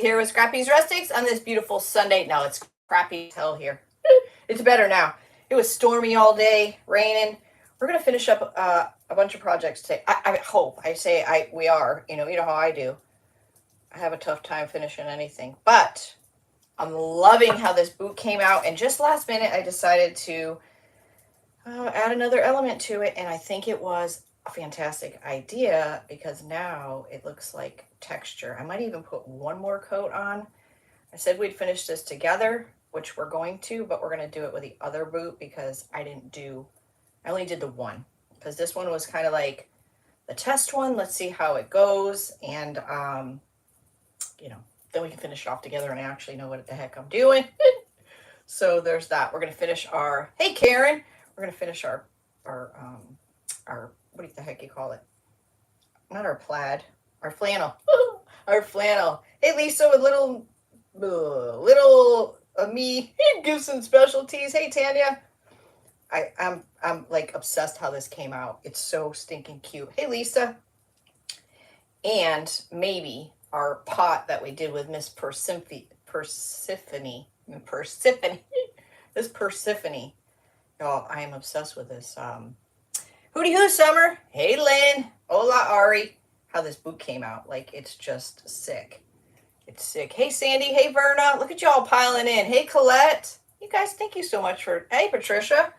Here with Scrappy's Rustics on this beautiful Sunday. No, it's crappy as hell here. It's better now. It was stormy all day, raining. We're gonna finish up a bunch of projects today. I hope. We are. You know how I do. I have a tough time finishing anything, but I'm loving how this boot came out. And just last minute, I decided to add another element to it, and I think it was a fantastic idea because now it looks like texture. I might even put one more coat on. I said we'd finish this together, which we're going to, but we're going to do it with the other boot because I only did the one because this one was kind of like the test one. Let's see how it goes, and then we can finish it off together and I actually know what the heck I'm doing. So there's that. We're going to finish our, hey Karen, we're going to finish our what the heck you call it? Not our plaid, our flannel. Our flannel. Hey Lisa with little me gives some specialties. Hey Tanya. I'm like obsessed how this came out. It's so stinking cute. Hey Lisa. And maybe our pot that we did with Miss Persephone. This Persephone. Oh, I am obsessed with this. Hooty hoo, Summer. Hey, Lynn. Hola, Ari. How this boot came out. Like, it's just sick. It's sick. Hey, Sandy. Hey, Verna. Look at y'all piling in. Hey, Colette. You guys, thank you so much for... Hey, Patricia.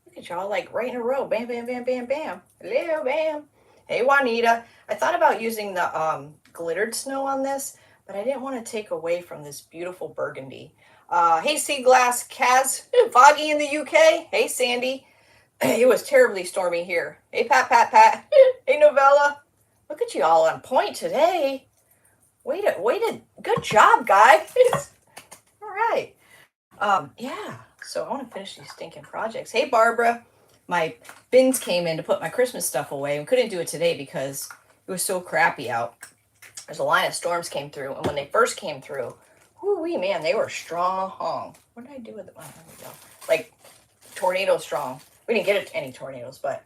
Look at y'all, like, right in a row. Bam, bam, bam, bam, bam. Hello, bam. Hey, Juanita. I thought about using the glittered snow on this, but I didn't want to take away from this beautiful burgundy. Hey, Sea Glass Kaz. Foggy in the UK. Hey, Sandy. It was terribly stormy here. Hey, Pat. Hey, Novella. Look at you all on point today. Good job, guys. All right. Yeah. So I want to finish these stinking projects. Hey, Barbara. My bins came in to put my Christmas stuff away. We couldn't do it today because it was so crappy out. There's a line of storms came through, and when they first came through, whoo-wee, man, they were strong. What did I do with it? Oh, there we go. Like, tornado strong. We didn't get any tornadoes, but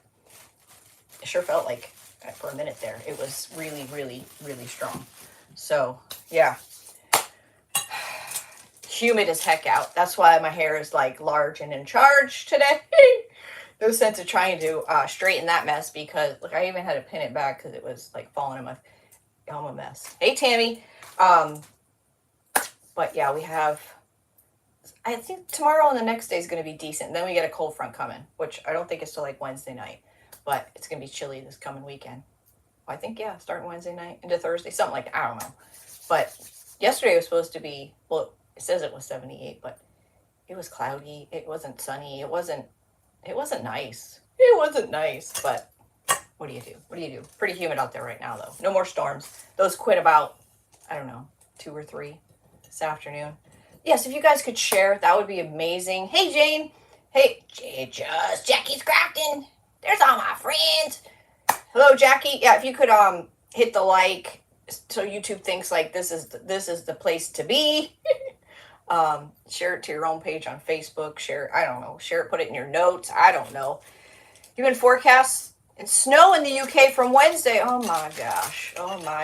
it sure felt like for a minute there. It was really, really, really strong. So, yeah. Humid as heck out. That's why my hair is, like, large and in charge today. No sense of trying to straighten that mess because, look, I even had to pin it back because it was, like, falling in my... I'm a mess. Hey, Tammy. But, yeah, we have... I think tomorrow and the next day is going to be decent. Then we get a cold front coming, which I don't think is till like Wednesday night. But it's going to be chilly this coming weekend. I think, yeah, starting Wednesday night into Thursday. Something like that. I don't know. But yesterday was supposed to be, well, it says it was 78, but it was cloudy. It wasn't sunny. It wasn't nice. It wasn't nice. But what do you do? Pretty humid out there right now, though. No more storms. Those quit about, I don't know, 2 or 3 this afternoon. Yes, if you guys could share, that would be amazing. Hey, Jane. Hey, Jackie's crafting. There's all my friends. Hello, Jackie. Yeah, if you could hit the like, so YouTube thinks like this is the place to be. Share it to your own page on Facebook. Share, I don't know. Share it, put it in your notes. I don't know. You've been forecast and snow in the UK from Wednesday. Oh my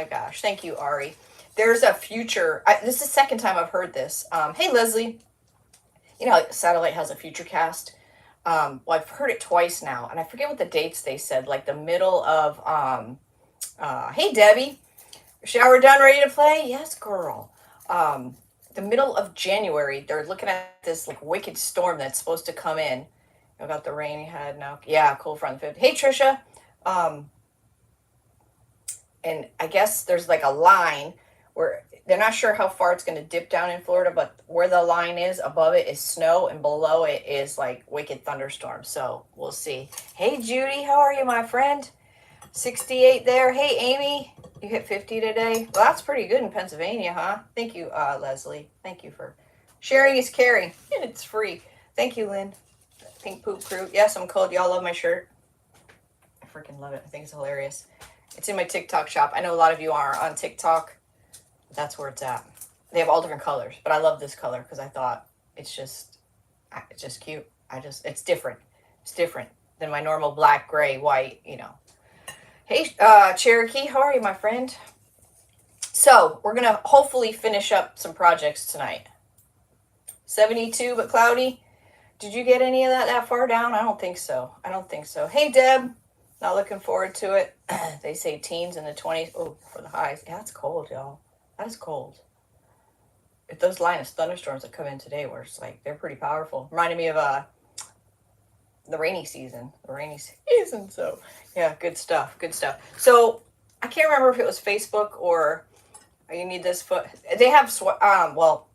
gosh. Thank you, Ari. There's a future, this is the second time I've heard this. Hey, Leslie, you know, Satellite has a future cast. Well, I've heard it twice now, and I forget what the dates they said, like the middle of, hey, Debbie, shower done, ready to play? Yes, girl. The middle of January, they're looking at this like wicked storm that's supposed to come in. I got the rain you had now. Yeah, cold front 50. Hey, Trisha. And I guess there's like a line where they're not sure how far it's going to dip down in Florida, but where the line is, above it is snow, and below it is like wicked thunderstorms. So we'll see. Hey, Judy, how are you, my friend? 68 there. Hey, Amy, you hit 50 today. Well, that's pretty good in Pennsylvania, huh? Thank you, Leslie. Thank you for sharing is caring, and it's free. Thank you, Lynn. Pink Poop Crew. Yes, I'm cold. Y'all love my shirt. I freaking love it. I think it's hilarious. It's in my TikTok shop. I know a lot of you are on TikTok. That's where it's at. They have all different colors, but I love this color because I thought it's just cute. It's different. It's different than my normal black, gray, white, you know. Hey, Cherokee, how are you, my friend? So we're going to hopefully finish up some projects tonight. 72 but cloudy. Did you get any of that far down? I don't think so. I don't think so. Hey, Deb. Not looking forward to it. They say teens in the 20s. Oh, for the highs. Yeah, it's cold, y'all. That is cold. If those line of thunderstorms that come in today were just like, they're pretty powerful. Reminded me of the rainy season. The rainy season. So, yeah, good stuff. Good stuff. So, I can't remember if it was Facebook or you need this foot. They have, well,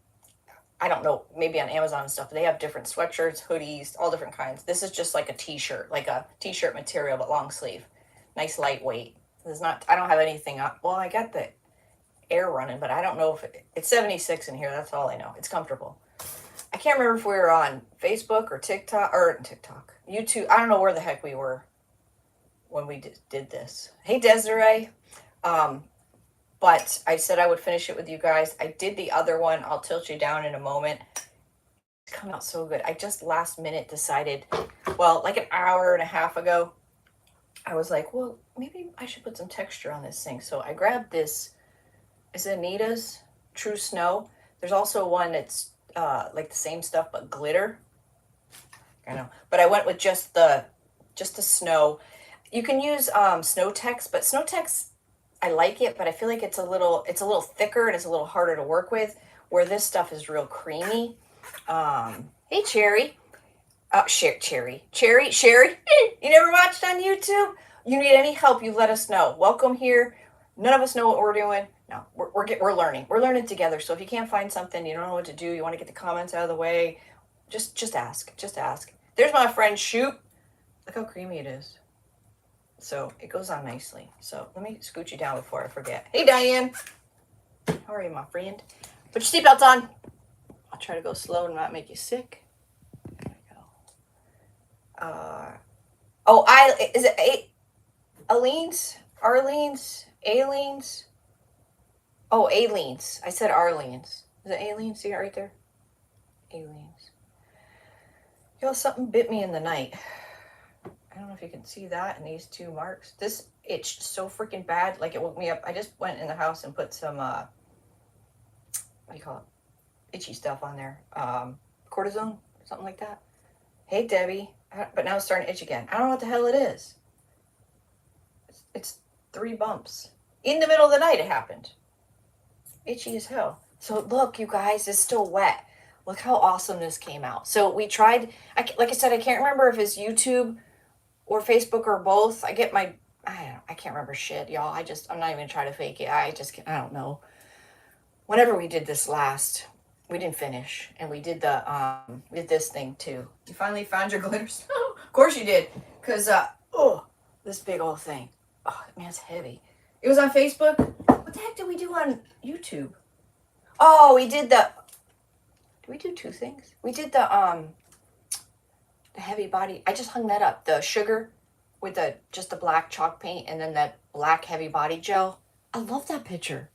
I don't know, maybe on Amazon and stuff, they have different sweatshirts, hoodies, all different kinds. This is just like a t-shirt, like a t-shirt material, but long sleeve. Nice lightweight. There's not, I don't have anything up. Well, I got the air running, but I don't know if it's 76 in here. That's all I know. It's comfortable. I can't remember if we were on Facebook or TikTok, YouTube. I don't know where the heck we were when we did this. Hey, Desiree. But I said I would finish it with you guys. I did the other one. I'll tilt you down in a moment. It's coming out so good. I just last minute decided, well, like an hour and a half ago, I was like, well, maybe I should put some texture on this thing. So I grabbed this. Is it Anita's True Snow? There's also one that's like the same stuff but glitter. I know. But I went with just the snow. You can use Snow Tex, but Snow Tex, I like it, but I feel like it's a little thicker and it's a little harder to work with, where this stuff is real creamy. Hey, Cherry. Cherry. You never watched on YouTube? You need any help, you let us know. Welcome here. None of us know what we're doing. No, we're learning. We're learning together. So if you can't find something, you don't know what to do, you want to get the comments out of the way, just ask. Just ask. There's my friend Shoop. Look how creamy it is. So it goes on nicely. So let me scoot you down before I forget. Hey, Diane. How are you, my friend? Put your seatbelts on. I'll try to go slow and not make you sick. There we go. Is it Aleen's? Arlene's? Aileen's? Oh, Aileen's. I said Arlene's. Is it Aileen's? See it right there? Aileen's. Yo, something bit me in the night. I don't know if you can see that in these two marks. This itched so freaking bad. Like, it woke me up. I just went in the house and put some, what do you call it? Itchy stuff on there. Cortisone, something like that. Hey, Debbie. But now it's starting to itch again. I don't know what the hell it is. It's 3 bumps. In the middle of the night it happened. Itchy as hell. So look, you guys, it's still wet. Look how awesome this came out. So we tried, like I said, I can't remember if it's YouTube or Facebook or both. I can't remember shit, y'all. I'm not even gonna try to fake it. I don't know. Whenever we did this last, we didn't finish. And we did we did this thing too. You finally found your glitter snow? Of course you did. Cause, this big old thing. Oh, man, it's heavy. It was on Facebook. What the heck did we do on YouTube? Oh, we did did we do 2 things? We did the heavy body. I just hung that up. The sugar with just the black chalk paint and then that black heavy body gel. I love that picture.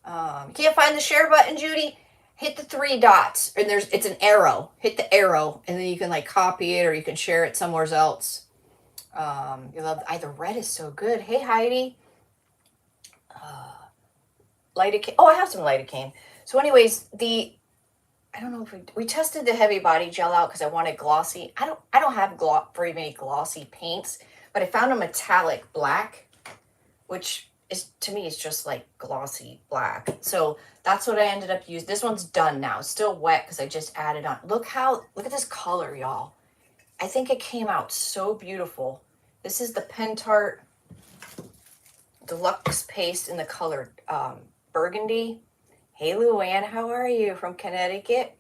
You can't find the share button, Judy? Hit the 3 dots and it's an arrow. Hit the arrow and then you can like copy it or you can share it somewhere else. You love the red is so good. Hey, Heidi. Lidocaine. Oh, I have some lidocaine. So anyways, I don't know if we tested the heavy body gel out because I wanted glossy. I don't have very many glossy paints, but I found a metallic black, which is to me is just like glossy black. So that's what I ended up using. This one's done now. It's still wet because I just added on. Look at this color, y'all. I think it came out so beautiful. This is the Pentart Deluxe Paste in the color Burgundy. Hey, Luann, how are you from Connecticut?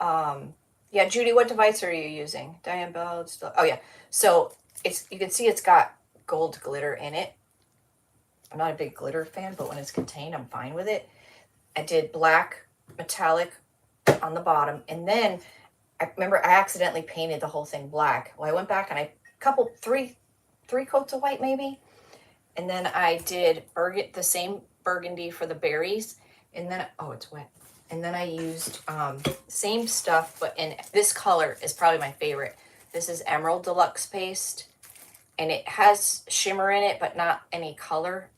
Yeah, Judy, what device are you using? Diane Bell, oh yeah. So you can see it's got gold glitter in it. I'm not a big glitter fan, but when it's contained, I'm fine with it. I did black metallic on the bottom, and then I remember I accidentally painted the whole thing black. Well, I went back and three coats of white maybe, and then I did the same burgundy for the berries. And then, oh, it's wet. And then I used same stuff, but in this color is probably my favorite. This is Emerald Deluxe Paste. And it has shimmer in it, but not any color.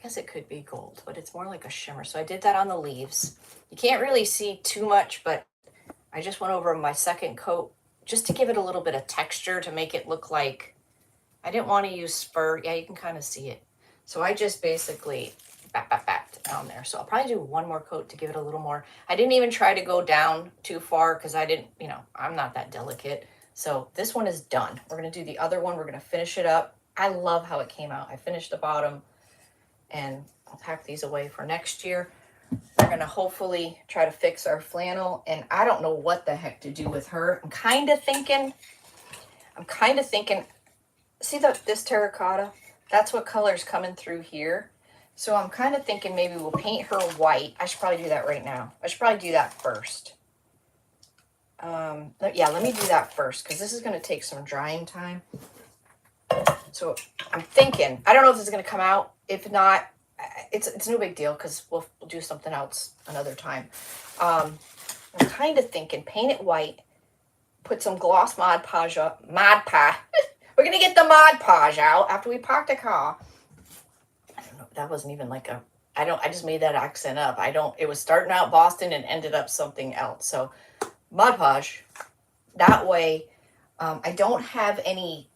guess it could be gold, but it's more like a shimmer. So I did that on the leaves. You can't really see too much, but I just went over my second coat just to give it a little bit of texture to make it look like, I didn't want to use fur. Yeah, you can kind of see it. So I just basically backed down there. So I'll probably do one more coat to give it a little more. I didn't even try to go down too far because I didn't, you know, I'm not that delicate. So this one is done. We're going to do the other one. We're going to finish it up. I love how it came out. I finished the bottom and I'll pack these away for next year. We're going to hopefully try to fix our flannel, and I don't know what the heck to do with her. I'm kind of thinking, see this terracotta? That's what color's coming through here. So I'm kind of thinking maybe we'll paint her white. I should probably do that right now. I should probably do that first. Yeah, let me do that first because this is going to take some drying time. So I'm thinking, I don't know if this is going to come out. If not, it's no big deal because we'll do something else another time. I'm kind of thinking paint it white, put some gloss Mod Podge. We're going to get the Mod Podge out after we park the car. I don't know. That wasn't even like I just made that accent up. It was starting out Boston and ended up something else. So Mod Podge, that way I don't have any,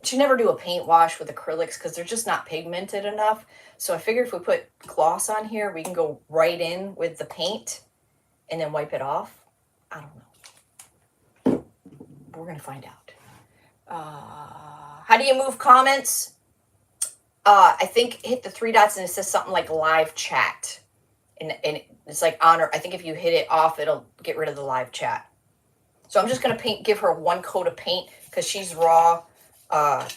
should never do a paint wash with acrylics because they're just not pigmented enough. So I figured if we put gloss on here, we can go right in with the paint and then wipe it off. I don't know. We're going to find out. How do you move comments? I think hit the three dots and it says something like live chat. And it's like honor. I think if you hit it off, it'll get rid of the live chat. So I'm just going to give her one coat of paint because she's raw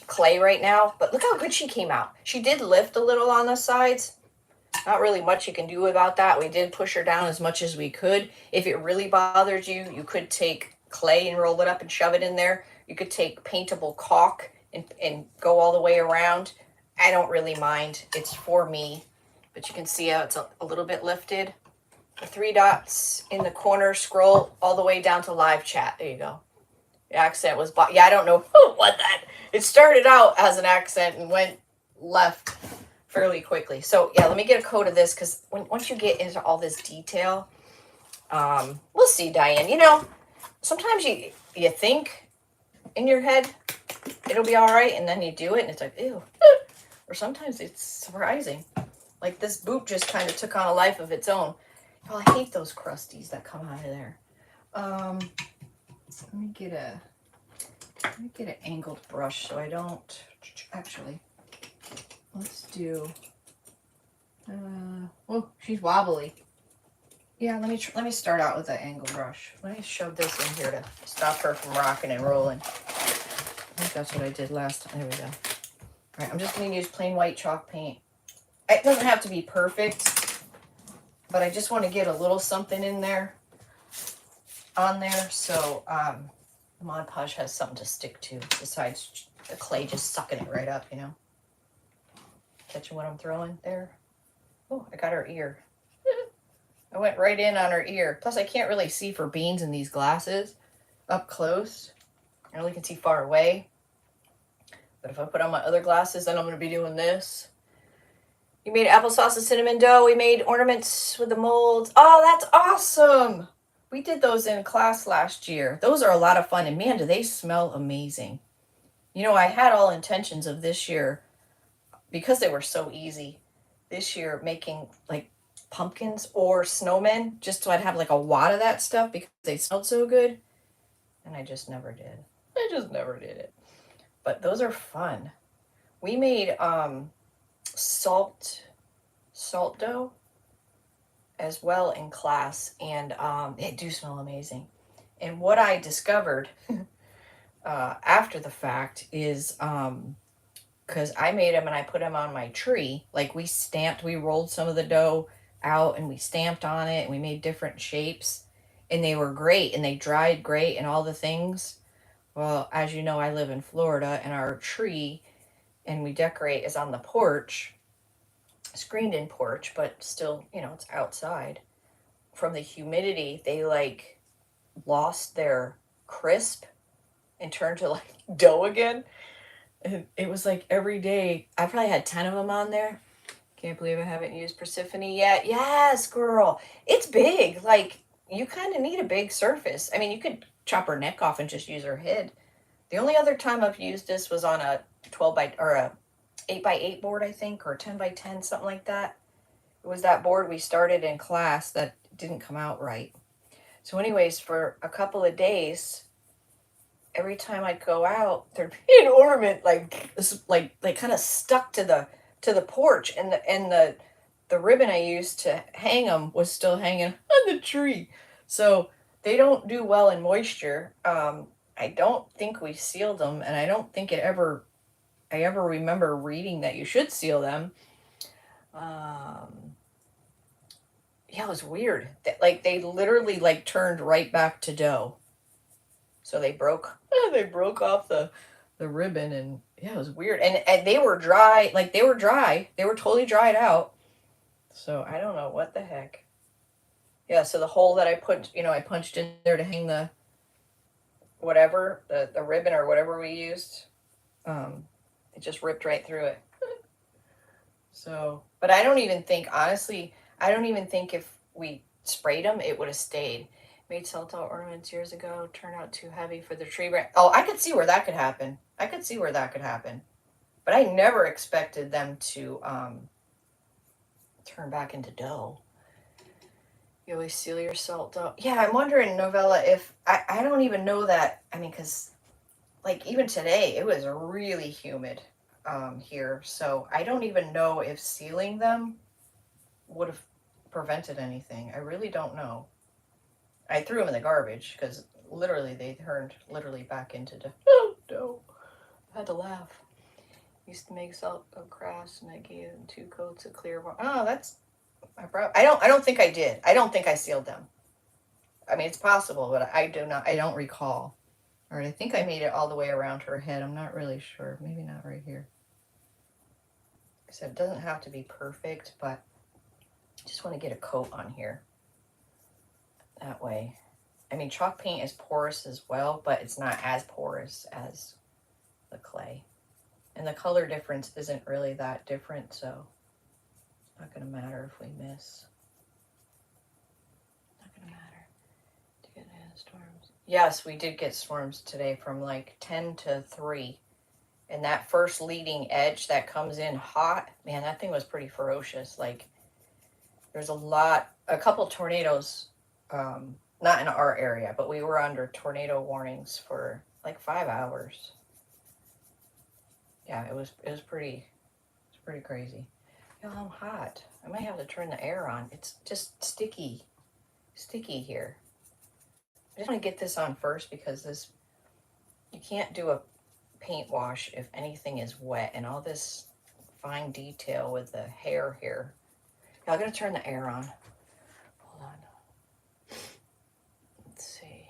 clay right now. But look how good she came out. She did lift a little on the sides. Not really much you can do about that. We did push her down as much as we could. If it really bothers you, you could take clay and roll it up and shove it in there. You could take paintable caulk and go all the way around. I don't really mind. It's for me. But you can see how it's a little bit lifted. The three dots in the corner, scroll all the way down to live chat. There you go. The accent was, yeah, I don't know what that, it started out as an accent and went left fairly quickly. So yeah, let me get a coat of this because once you get into all this detail, we'll see, Diane. You know, sometimes you think in your head it'll be all right, and then you do it, and it's like, ew. Or sometimes it's surprising. Like this boot just kind of took on a life of its own. Oh, I hate those crusties that come out of there. Let me get an angled brush so I don't, actually, let's do, oh, she's wobbly. Yeah, let me start out with an angle brush. Let me shove this in here to stop her from rocking and rolling. I think that's what I did last time. There we go. All right, I'm just going to use plain white chalk paint. It doesn't have to be perfect, but I just want to get a little something in there, on there, so the Mod Podge has something to stick to besides the clay just sucking it right up, you know. Catching what I'm throwing there? Oh, I got her ear. I went right in on her ear. Plus, I can't really see for beans in these glasses up close. I only can see far away. But if I put on my other glasses, then I'm going to be doing this. You made applesauce and cinnamon dough. We made ornaments with the molds. Oh, that's awesome. We did those in class last year. Those are a lot of fun. And man, do they smell amazing. You know, I had all intentions of this year, because they were so easy, this year making like pumpkins or snowmen, just so I'd have like a wad of that stuff because they smelled so good. And I just never did. I just never did it. But those are fun. We made salt dough as well in class, and they do smell amazing. And what I discovered after the fact is because I made them and I put them on my tree, like we rolled some of the dough out and we stamped on it and we made different shapes, and they were great and they dried great and all the things. Well, as you know, I live in Florida and our tree, and we decorate, is on the porch, screened in porch, but still, you know, it's outside. From the humidity, they like lost their crisp and turned to like dough again. And it was like every day, I probably had 10 of them on there. Can't believe I haven't used Persephone yet. Yes, girl. It's big. Like, you kind of need a big surface. I mean, you could chop her neck off and just use her head. The only other time I've used this was on a 12 by, or a 8 by 8 board, I think, or 10 by 10, something like that. It was that board we started in class that didn't come out right. So anyways, for a couple of days, every time I'd go out, there'd be an ornament like this, like kind of stuck to the porch, and the ribbon I used to hang them was still hanging on the tree. So they don't do well in moisture. I don't think we sealed them, and I don't think I ever remember reading that you should seal them. Yeah, it was weird. Like they literally like turned right back to dough. So they broke off the ribbon, and yeah, it was weird. And they were dry, like they were dry. They were totally dried out. So I don't know what the heck. Yeah, so the hole that I put, I punched in there to hang the whatever, the ribbon or whatever we used, it just ripped right through it. So, but I don't even think, honestly, I don't even think if we sprayed them, it would have stayed. Made salto ornaments years ago, turned out too heavy for the tree branch. Oh, I could see where that could happen. But I never expected them to turn back into dough. You always seal your salt dough. Yeah, I'm wondering, Novella, if I don't even know that. I mean, because like even today, it was really humid here. So I don't even know if sealing them would have prevented anything. I really don't know. I threw them in the garbage because literally they turned back into dough. I had to laugh. Used to make salt of crafts, and I gave them 2 coats of clear water. Oh, that's I don't think I did. I don't think I sealed them. I mean, it's possible, but I don't recall. All right, I think I made it all the way around her head. I'm not really sure. Maybe not right here. So it doesn't have to be perfect, but I just want to get a coat on here. That way. I mean, chalk paint is porous as well, but it's not as porous as the clay. And the color difference isn't really that different, so it's not going to matter if we miss. Not going to matter. Did you get storms? Yes, we did get storms today from like 10 to 3. And that first leading edge that comes in hot, man, that thing was pretty ferocious. Like, there's a couple tornadoes, not in our area, but we were under tornado warnings for like 5 hours. Yeah, it was pretty crazy. Yo, I'm hot. I might have to turn the air on. It's just sticky here. I just want to get this on first because you can't do a paint wash if anything is wet, and all this fine detail with the hair here. Yeah, I'm gonna turn the air on. Hold on. Let's see.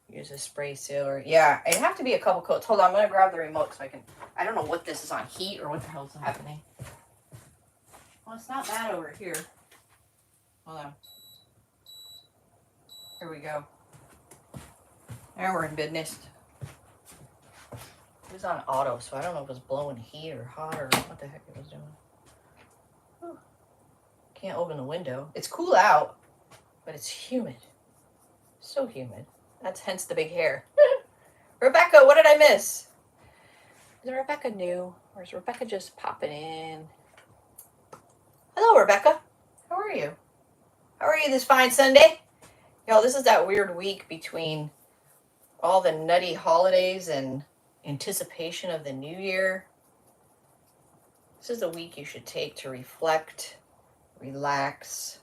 Use a spray sealer. Yeah, it'd have to be a couple coats. Hold on, I'm gonna grab the remote so I don't know what this is on, heat or what the hell's happening. Well, it's not bad over here. Hold on. Here we go. Now we're in business. It was on auto, so I don't know if it was blowing heat or hot or what the heck it was doing. Whew. Can't open the window. It's cool out, but it's humid. So humid. That's hence the big hair. Rebecca, what did I miss? Is Rebecca new? Or is Rebecca just popping in? Hello, Rebecca. How are you? How are you this fine Sunday? Y'all, this is that weird week between all the nutty holidays and anticipation of the new year. This is the week you should take to reflect, relax,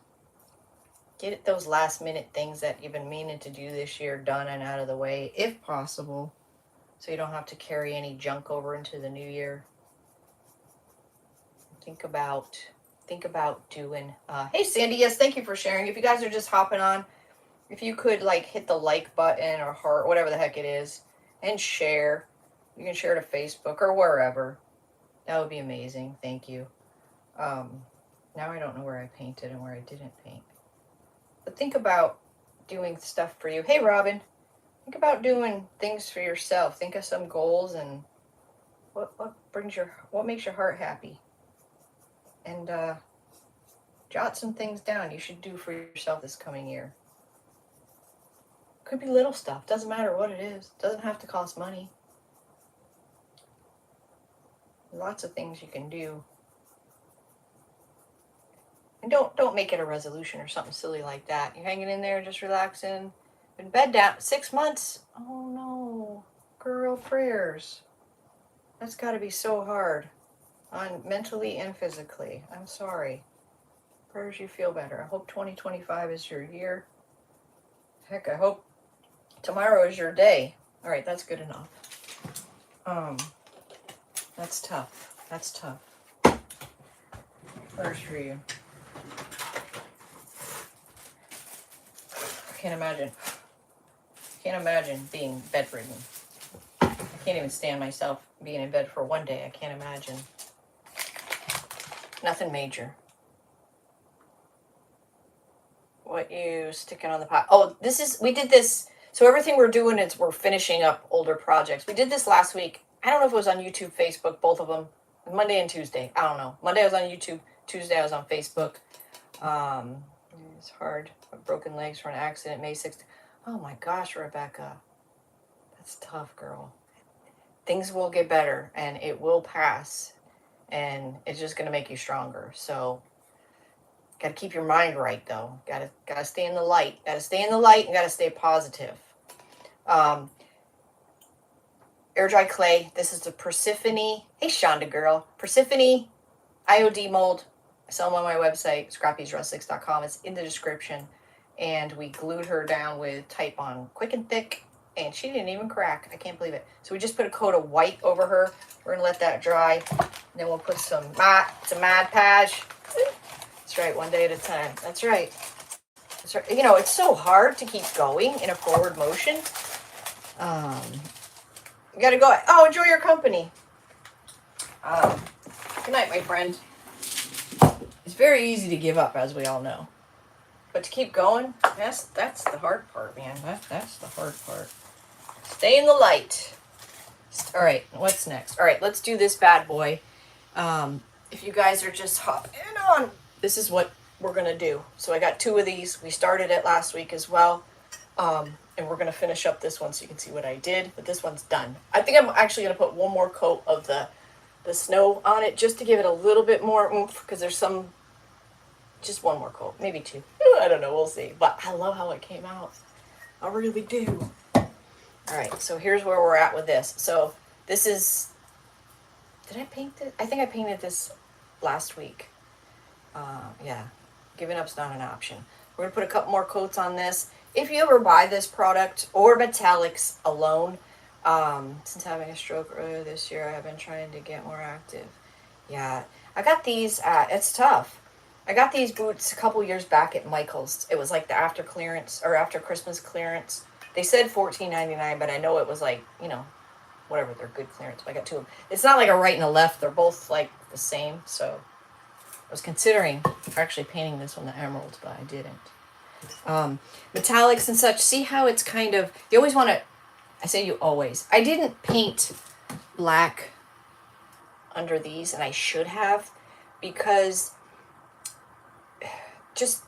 get those last minute things that you've been meaning to do this year done and out of the way, if possible, so you don't have to carry any junk over into the new year. Think about doing, hey Sandy, yes, thank you for sharing. If you guys are just hopping on, if you could like hit the like button or heart, whatever the heck it is, and share. You can share to Facebook or wherever. That would be amazing. Thank you. Now I don't know where I painted and where I didn't paint. But think about doing stuff for you. Hey, Robin. Think about doing things for yourself. Think of some goals and what what makes your heart happy? And jot some things down you should do for yourself this coming year. Could be little stuff. Doesn't matter what it is. Doesn't have to cost money. Lots of things you can do. And don't make it a resolution or something silly like that. You're hanging in there, just relaxing. Been bed down 6 months. Oh no, girl, prayers. That's got to be so hard, on mentally and physically. I'm sorry. Prayers you feel better. I hope 2025 is your year. Heck, I hope tomorrow is your day. All right, that's good enough. That's tough. That's tough. Prayers for you. I can't imagine being bedridden. I can't even stand myself being in bed for one day. I can't imagine. Nothing major. What you sticking on the pot? Oh, we did this. So everything we're doing is we're finishing up older projects. We did this last week. I don't know if it was on YouTube, Facebook, both of them. Monday and Tuesday. I don't know. Monday I was on YouTube. Tuesday I was on Facebook. It's hard. Broken legs for an accident, May 6th. Oh my gosh, Rebecca. That's tough, girl. Things will get better and it will pass. And it's just going to make you stronger. So, got to keep your mind right, though. Got to stay in the light. Got to stay in the light and got to stay positive. Air dry clay. This is the Persephone. Hey, Shonda girl. Persephone IOD mold. I sell them on my website, scrappysrustics.com. It's in the description. And we glued her down with Type on Quick and Thick. And she didn't even crack. I can't believe it. So we just put a coat of white over her. We're going to let that dry. And then we'll put some Mad Patch. That's right, one day at a time. That's right. That's right. You know, it's so hard to keep going in a forward motion. You got to go. Oh, enjoy your company. Good night, my friend. It's very easy to give up, as we all know. But to keep going, that's the hard part, man. That's the hard part. Stay in the light. All right, what's next? All right, let's do this bad boy. If you guys are just hopping on, this is what we're going to do. So I got 2 of these. We started it last week as well. And we're going to finish up this one so you can see what I did. But this one's done. I think I'm actually going to put one more coat of the snow on it just to give it a little bit more oomph, because there's some... Just one more coat, maybe 2. I don't know, we'll see. But I love how it came out. I really do. All right, so here's where we're at with this. So this is... Did I paint it? I think I painted this last week. Yeah, giving up's not an option. We're going to put a couple more coats on this. If you ever buy this product or metallics alone, since having a stroke earlier this year, I have been trying to get more active. Yeah, I got these, it's tough. I got these boots a couple years back at Michael's. It was like the after clearance, or after Christmas clearance. They said $14.99, but I know it was like, you know, whatever, they're good clearance. But I got 2 of them. It's not like a right and a left. They're both like the same. So I was considering actually painting this one the emerald, but I didn't. Metallics and such. See how it's kind of, you always want to, I say you always. I didn't paint black under these, and I should have, because just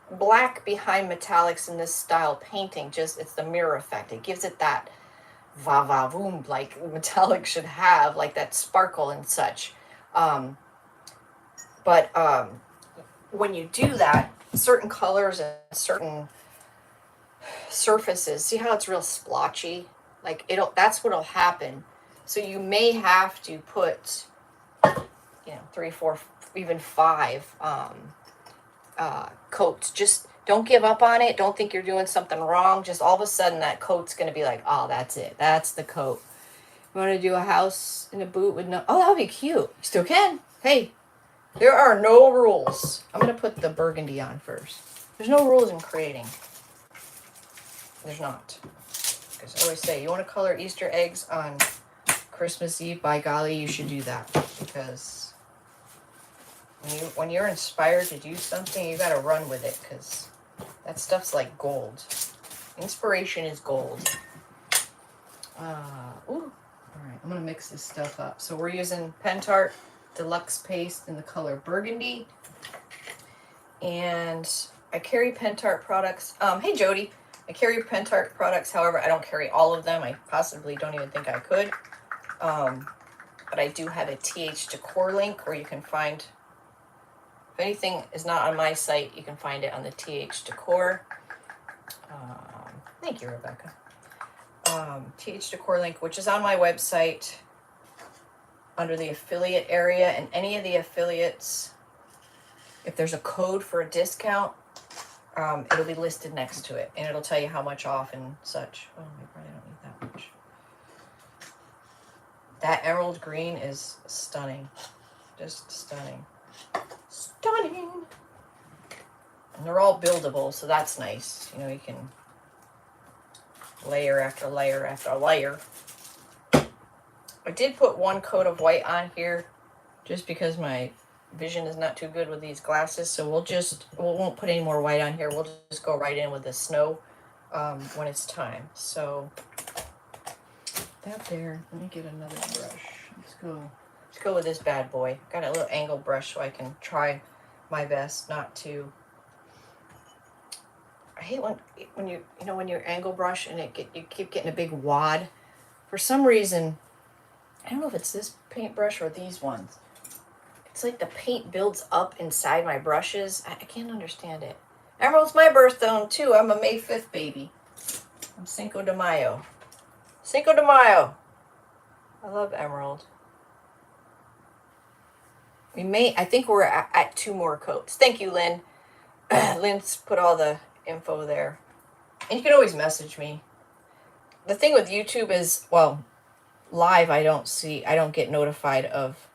black behind metallics in this style painting, just, it's the mirror effect. It gives it that va-va-voom like metallic should have, like that sparkle and such. But when you do that, certain colors and certain surfaces, see how it's real splotchy? Like, that's what'll happen. So you may have to put, you know, 3, 4, even 5 coats. Just don't give up on it. Don't think you're doing something wrong. Just all of a sudden that coat's going to be like, oh, that's it. That's the coat. You want to do a house in a boot with no... Oh, that would be cute. You still can. Hey, there are no rules. I'm going to put the burgundy on first. There's no rules in creating. There's not. Because I always say, you want to color Easter eggs on Christmas Eve? By golly, you should do that. Because when you're inspired to do something, you got to run with it. Because that stuff's like gold. Inspiration is gold. Ooh. All right, I'm going to mix this stuff up. So we're using Pentart Deluxe Paste in the color Burgundy. And I carry Pentart products. Hey, Jody. I carry Pentart products. However, I don't carry all of them. I possibly don't even think I could. But I do have a TH Decor link where you can find, if anything is not on my site, you can find it on the TH Decor. Thank you, Rebecca. TH Decor link, which is on my website under the affiliate area, and any of the affiliates, if there's a code for a discount, it'll be listed next to it, and it'll tell you how much off and such. Oh, I probably don't need that much. That emerald green is stunning. Just stunning. Stunning! And they're all buildable, so that's nice. You know, you can layer after layer after layer. I did put one coat of white on here just because my vision is not too good with these glasses, so we won't put any more white on here. We'll just go right in with the snow when it's time. So that there. Let me get another brush. Let's go with this bad boy. Got a little angle brush so I can try my best not to. I hate when you angle brush and you keep getting a big wad. For some reason, I don't know if it's this paintbrush or these ones. It's like the paint builds up inside my brushes. I can't understand it. Emerald's my birthstone too. I'm a May 5th baby. I'm Cinco de Mayo. Cinco de Mayo. I love emerald. I think we're at 2 more coats. Thank you, Lynn. Lynn's put all the info there. And you can always message me. The thing with YouTube is, well, live I don't get notified of.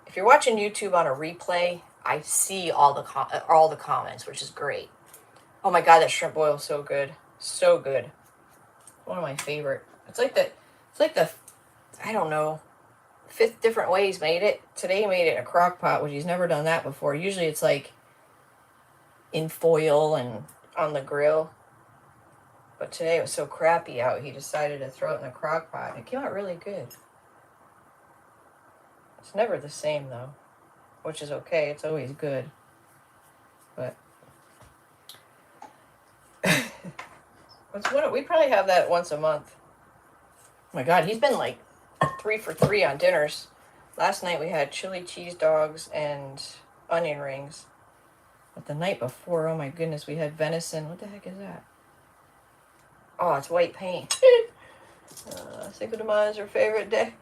If you're watching YouTube on a replay, I see all the comments, which is great. Oh my god, that shrimp boil is so good. So good. One of my favorite. It's like the I don't know, 5th different ways made it. Today made it in a crock pot, which he's never done that before. Usually it's like in foil and on the grill. But today it was so crappy out, he decided to throw it in a crock pot. It came out really good. It's never the same though, which is okay. It's always good. But we probably have that once a month. Oh my god, he's been like 3 for 3 on dinners. Last night we had chili cheese dogs and onion rings. But the night before, oh my goodness, we had venison. What the heck is that? Oh, it's white paint. Cinco de Mayo is her favorite day.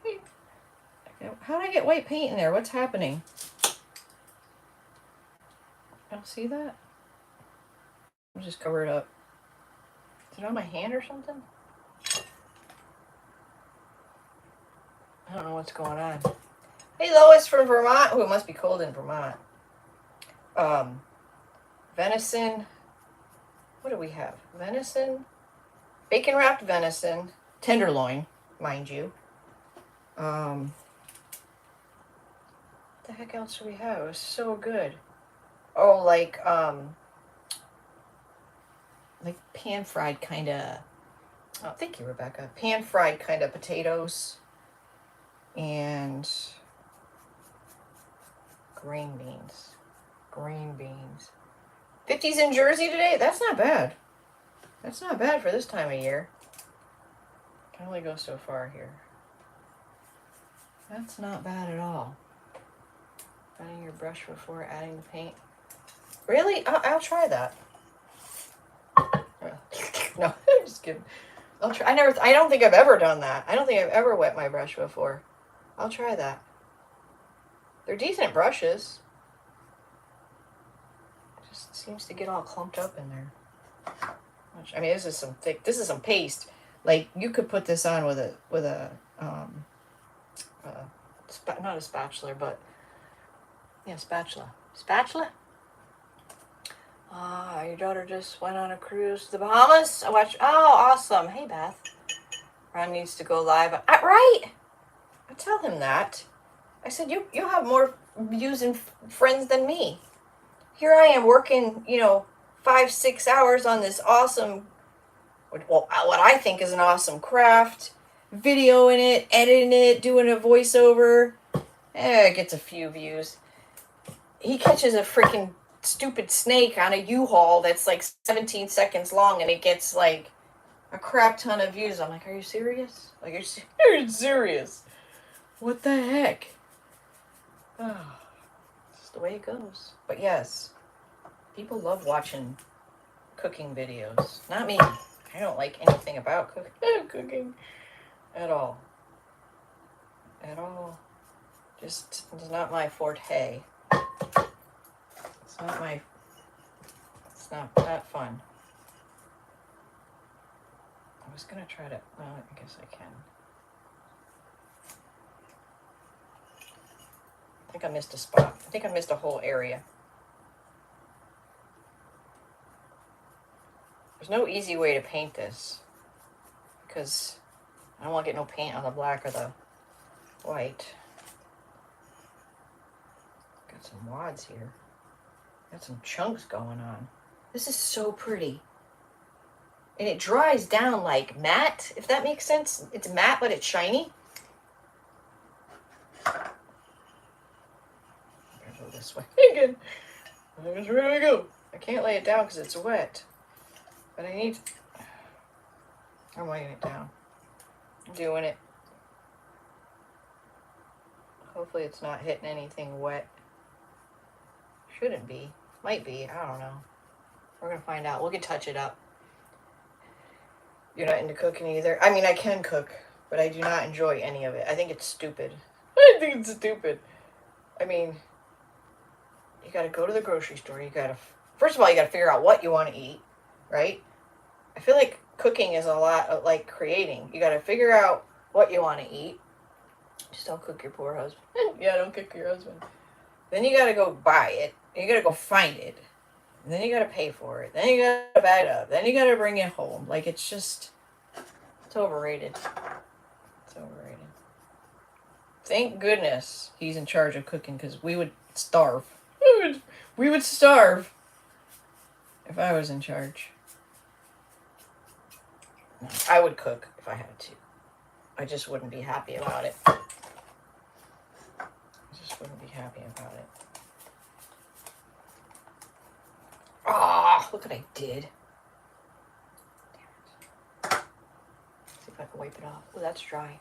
How did I get white paint in there? What's happening? I don't see that. I'll just cover it up. Is it on my hand or something? I don't know what's going on. Hey, Lois from Vermont. Oh, it must be cold in Vermont. Venison. What do we have? Venison. Bacon wrapped venison. Tenderloin, mind you. What the heck else do we have? It was so good. Oh, like pan fried kind of. Oh, thank you, Rebecca. Pan fried kind of potatoes. And green beans. Green beans. 50s in Jersey today? That's not bad. That's not bad for this time of year. Can only go so far here. That's not bad at all. Running your brush before adding the paint. Really? I'll try that. No, I'm just kidding. I'll try. I don't think I've ever done that. I don't think I've ever wet my brush before. I'll try that. They're decent brushes. It just seems to get all clumped up in there. I mean, this is some paste. Like, you could put this on with a not a spatula, but yeah, spatula. Spatula? Your daughter just went on a cruise to the Bahamas. I watched. Oh, awesome. Hey, Beth. Ron needs to go live. Right. I tell him that. I said, you have more views and friends than me. Here I am working, 5-6 hours on this awesome, what I think is an awesome craft. videoing it, editing it, doing a voiceover. It gets a few views. He catches a freaking stupid snake on a U-Haul that's like 17 seconds long and it gets like a crap ton of views. I'm like, are you serious? Like, are you serious? What the heck? Oh, it's the way it goes. But yes, people love watching cooking videos. Not me. I don't like anything about cooking at all. At all. Just, it's not my forte. It's not that fun. I was gonna try to, well, I guess I can. I think I missed a spot. I think I missed a whole area. There's no easy way to paint this because I don't want to get no paint on the black or the white. Got some wads here. Got some chunks going on. This is so pretty. And it dries down like matte, if that makes sense. It's matte, but it's shiny. Go this way again. Where do we go? I can't lay it down because it's wet. But I need... I'm laying it down. I'm doing it. Hopefully it's not hitting anything wet. Shouldn't be. Might be. I don't know. We're going to find out. We can touch it up. You're not into cooking either. I mean, I can cook, but I do not enjoy any of it. I think it's stupid. I think it's stupid. I mean, you got to go to the grocery store. You got to... First of all, you got to figure out what you want to eat, right? I feel like cooking is a lot of, like, creating. You got to figure out what you want to eat. Just don't cook your poor husband. Yeah, don't cook your husband. Then you got to go buy it. You got to go find it. And then you got to pay for it. Then you got to bag it up. Then you got to bring it home. Like, it's just... It's overrated. It's overrated. Thank goodness he's in charge of cooking, because we would starve. We would starve if I was in charge. No, I would cook if I had to. I just wouldn't be happy about it. I just wouldn't be happy about it. Ah, look what I did. Damn it. See if I can wipe it off. Oh, that's dry.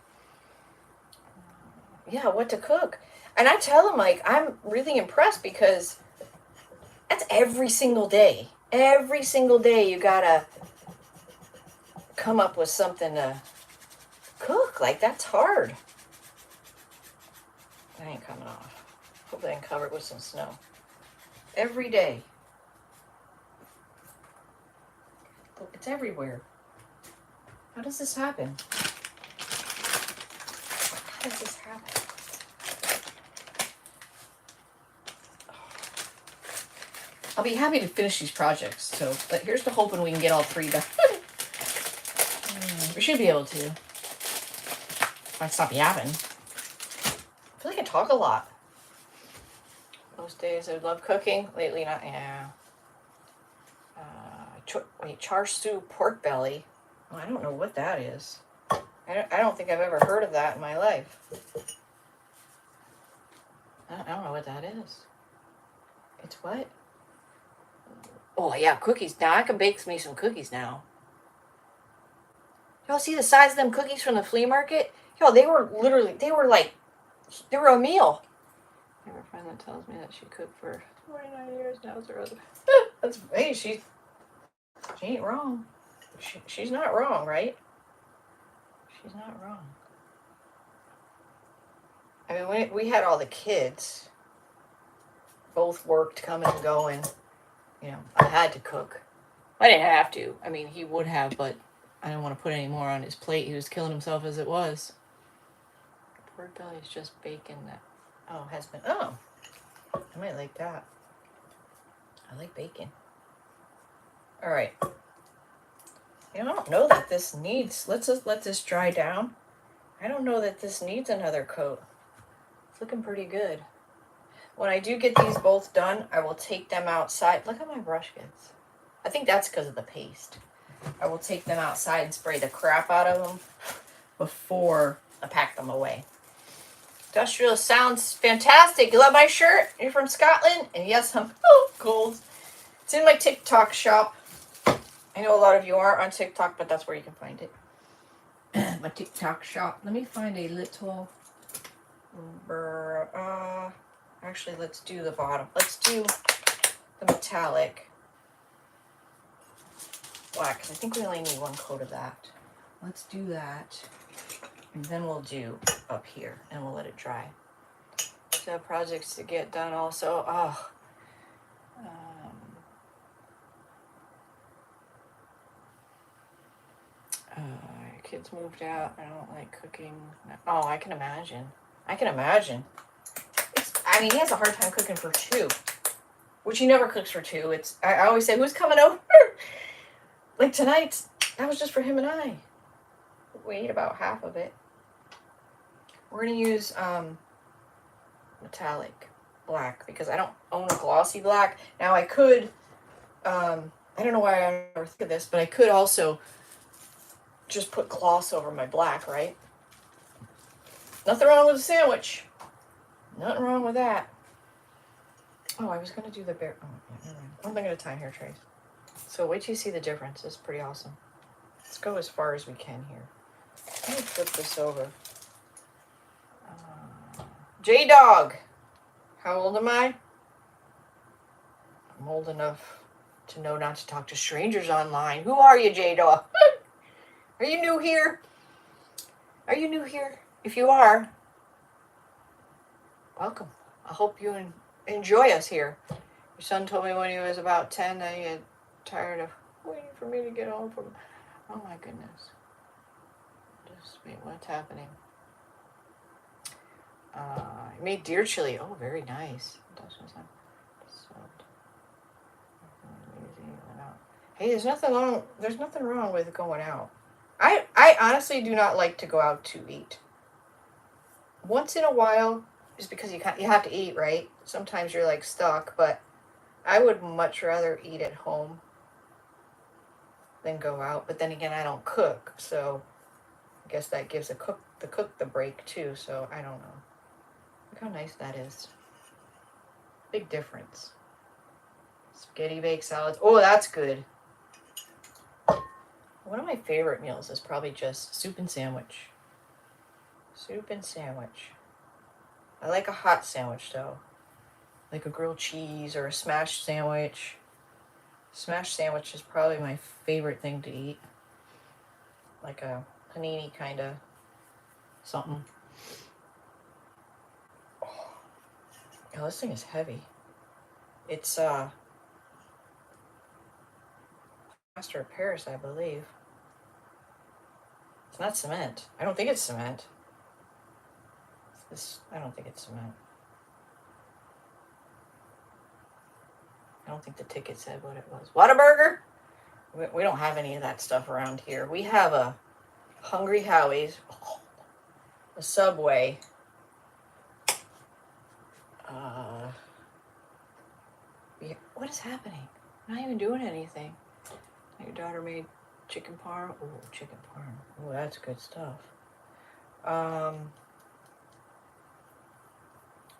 Yeah, what to cook. And I tell him, like, I'm really impressed because that's every single day. Every single day you gotta come up with something to cook. Like, that's hard. That ain't coming off. Hopefully I can cover it with some snow. Every day. It's everywhere. How does this happen? How does this happen? I'll be happy to finish these projects. So, but here's to hoping we can get all 3 done. We should be able to. If I stop yapping. I feel like I talk a lot. Most days I love cooking. Lately, not. Yeah. Char siu pork belly. Oh, I don't know what that is. I don't think I've ever heard of that in my life. I don't know what that is. It's what? Oh, yeah, cookies. Now, I can bake me some cookies now. Y'all see the size of them cookies from the flea market? Yo, they were a meal. I have a friend that tells me that she cooked for 29 years. Now it's her husband. Hey, she ain't wrong. She's not wrong, right? She's not wrong. I mean, when we had all the kids, both worked, coming and going. You know, I had to cook. I didn't have to. I mean, he would have, but I didn't want to put any more on his plate. He was killing himself as it was. Pork belly is just bacon that, has been, I might like that. I like bacon. All right. You know, I don't know that this needs, let's just let this dry down. I don't know that this needs another coat. It's looking pretty good. When I do get these both done, I will take them outside. Look how my brush gets. I think that's because of the paste. I will take them outside and spray the crap out of them before I pack them away. Industrial sounds fantastic. You love my shirt? You're from Scotland? And yes, I'm cold. It's in my TikTok shop. I know a lot of you are on TikTok, but that's where you can find it. My TikTok shop. Let me find a little... actually, let's do the bottom. Let's do the metallic black, because I think we only need one coat of that. Let's do that. And then we'll do up here, and we'll let it dry. So projects to get done also. Oh, kids moved out. I don't like cooking. Oh, I can imagine. I can imagine. I mean, he has a hard time cooking for two, which he never cooks for two. I always say, who's coming over? Like tonight, that was just for him and I. We ate about half of it. We're going to use metallic black because I don't own a glossy black. Now I could, I don't know why I never think of this, but I could also just put gloss over my black, right? Nothing wrong with a sandwich. Nothing wrong with that. Oh, I was going to do the bear. Oh, yeah, never mind. One thing at a time here, Trace. So wait till you see the difference. It's pretty awesome. Let's go as far as we can here. Let me flip this over. J-Dog. How old am I? I'm old enough to know not to talk to strangers online. Who are you, J-Dog? Are you new here? Are you new here? If you are, welcome. I hope you enjoy us here. Your son told me when he was about 10 that he had tired of waiting for me to get home from... Oh my goodness. Just wait, what's happening? I made deer chili. Oh, very nice. Hey, there's nothing wrong with going out. I honestly do not like to go out to eat. Once in a while, just because you have to eat, right? Sometimes you're like stuck, but I would much rather eat at home than go out. But then again, I don't cook, so I guess that gives the cook the break too. So I don't know. Look how nice that is. Big difference. Spaghetti baked salads. Oh, that's good. One of my favorite meals is probably just soup and sandwich. Soup and sandwich. I like a hot sandwich though. Like a grilled cheese or a smashed sandwich. Smashed sandwich is probably my favorite thing to eat. Like a panini kind of something. Oh, this thing is heavy. It's Plaster of Paris, I believe. It's not cement. I don't think it's cement. I don't think it's cement. I don't think the ticket said what it was. Whataburger? We don't have any of that stuff around here. We have a Hungry Howie's, a Subway, what is happening? I'm not even doing anything. Your daughter made chicken parm. Oh, chicken parm. Oh, that's good stuff.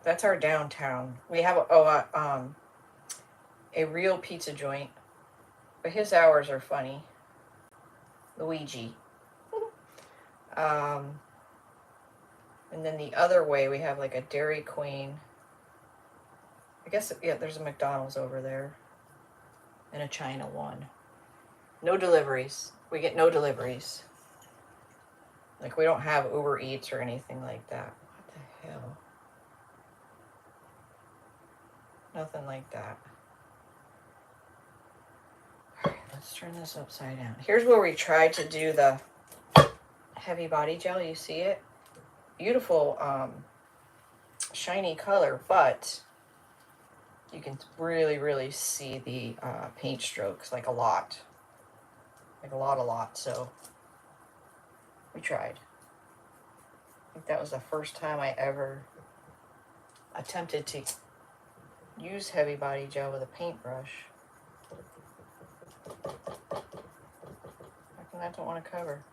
That's our downtown. We have a real pizza joint, but his hours are funny. Luigi. And then the other way we have like a Dairy Queen. I guess, yeah, there's a McDonald's over there. And a China one. No deliveries. We get no deliveries. Like, we don't have Uber Eats or anything like that. What the hell? Nothing like that. Alright, let's turn this upside down. Here's where we tried to do the heavy body gel. You see it? Beautiful, shiny color, but you can really, really see the paint strokes, like a lot. Like a lot. So we tried. I think that was the first time I ever attempted to use heavy body gel with a paintbrush. How come that don't want to cover?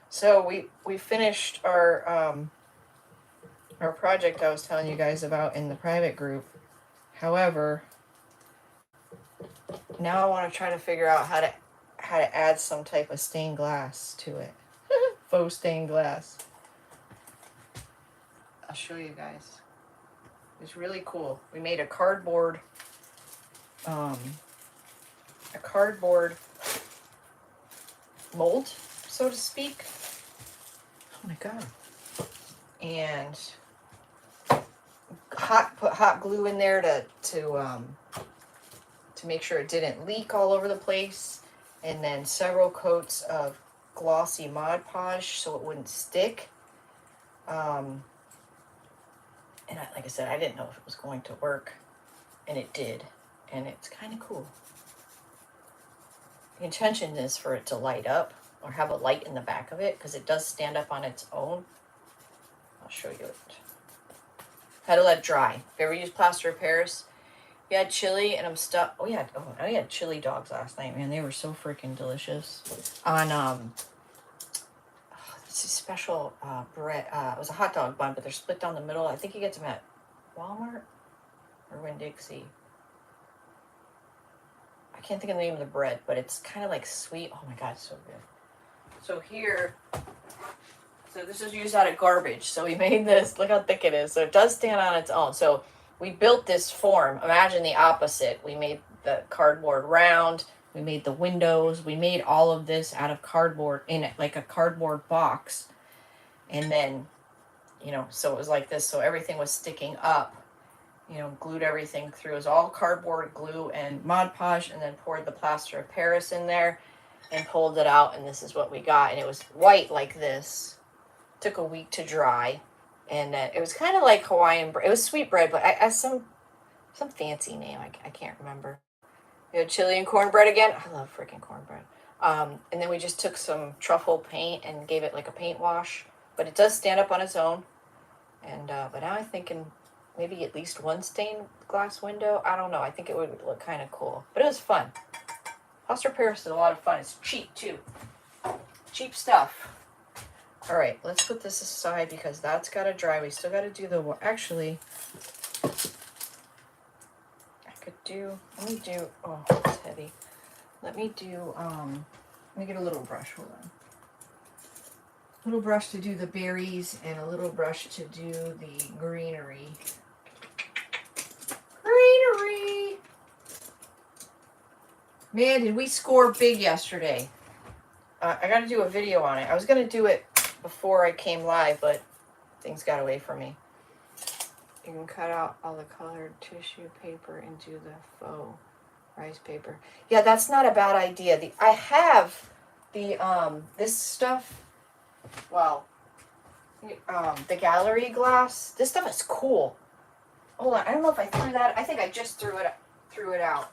So we finished our project I was telling you guys about in the private group. However, now I want to try to figure out how to add some type of stained glass to it. Faux stained glass. I'll show you guys. It's really cool. We made a cardboard mold, so to speak. Oh my god. And put hot glue in there to make sure it didn't leak all over the place, and then several coats of glossy Mod Podge so it wouldn't stick. And like I said, I didn't know if it was going to work, and it did, and it's kind of cool. The intention is for it to light up or have a light in the back of it, because it does stand up on its own. I'll show you it. Had to let it dry. If you ever used Plaster of Paris, you had chili, and I'm stuck. Oh yeah, I had chili dogs last night, man. They were so freaking delicious. On it's a special bread. It was a hot dog bun, but they're split down the middle. I think you get them at Walmart or Winn-Dixie. I can't think of the name of the bread, but it's kind of like sweet. Oh my god, it's so good. So here, so this is used out of garbage. So we made this. Look how thick it is. So it does stand on its own. So we built this form. Imagine the opposite. We made the cardboard round. We made the windows. We made all of this out of cardboard in it, like a cardboard box. And then, you know, so it was like this. So everything was sticking up. You know, glued everything through. It was all cardboard, glue, and Mod Podge, and then poured the Plaster of Paris in there and pulled it out. And this is what we got. And it was white like this. Took a week to dry. And it was kind of like Hawaiian bread. It was sweet bread, but some fancy name. I can't remember. We had chili and cornbread again. I love freaking cornbread. And then we just took some truffle paint and gave it like a paint wash. But it does stand up on its own. And but now I'm thinking maybe at least one stained glass window. I don't know. I think it would look kind of cool. But it was fun. Plaster of Paris is a lot of fun. It's cheap too. Cheap stuff. All right, let's put this aside because that's got to dry. We still got to do the, actually, let me do, oh, it's heavy. Let me get a little brush, hold on. A little brush to do the berries and a little brush to do the greenery. Greenery! Man, did we score big yesterday. I got to do a video on it. I was going to do it before I came live, but things got away from me. You can cut out all the colored tissue paper and do the faux rice paper. Yeah, that's not a bad idea. I have the this stuff. Well, the gallery glass. This stuff is cool. Hold on, I don't know if I threw that. I think I just threw it out.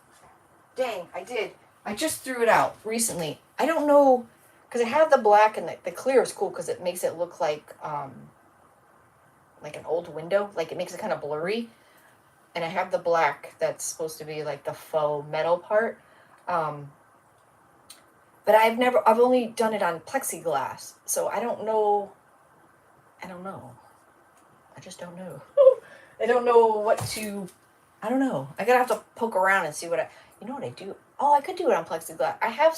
Dang, I did. I just threw it out recently. I don't know. Because I have the black, and the clear is cool because it makes it look like an old window. Like, it makes it kind of blurry. And I have the black that's supposed to be like the faux metal part. But I've only done it on plexiglass. So I don't know. I just don't know. I don't know what to, I don't know. I gotta have to poke around and see you know what I do? Oh, I could do it on plexiglass. I have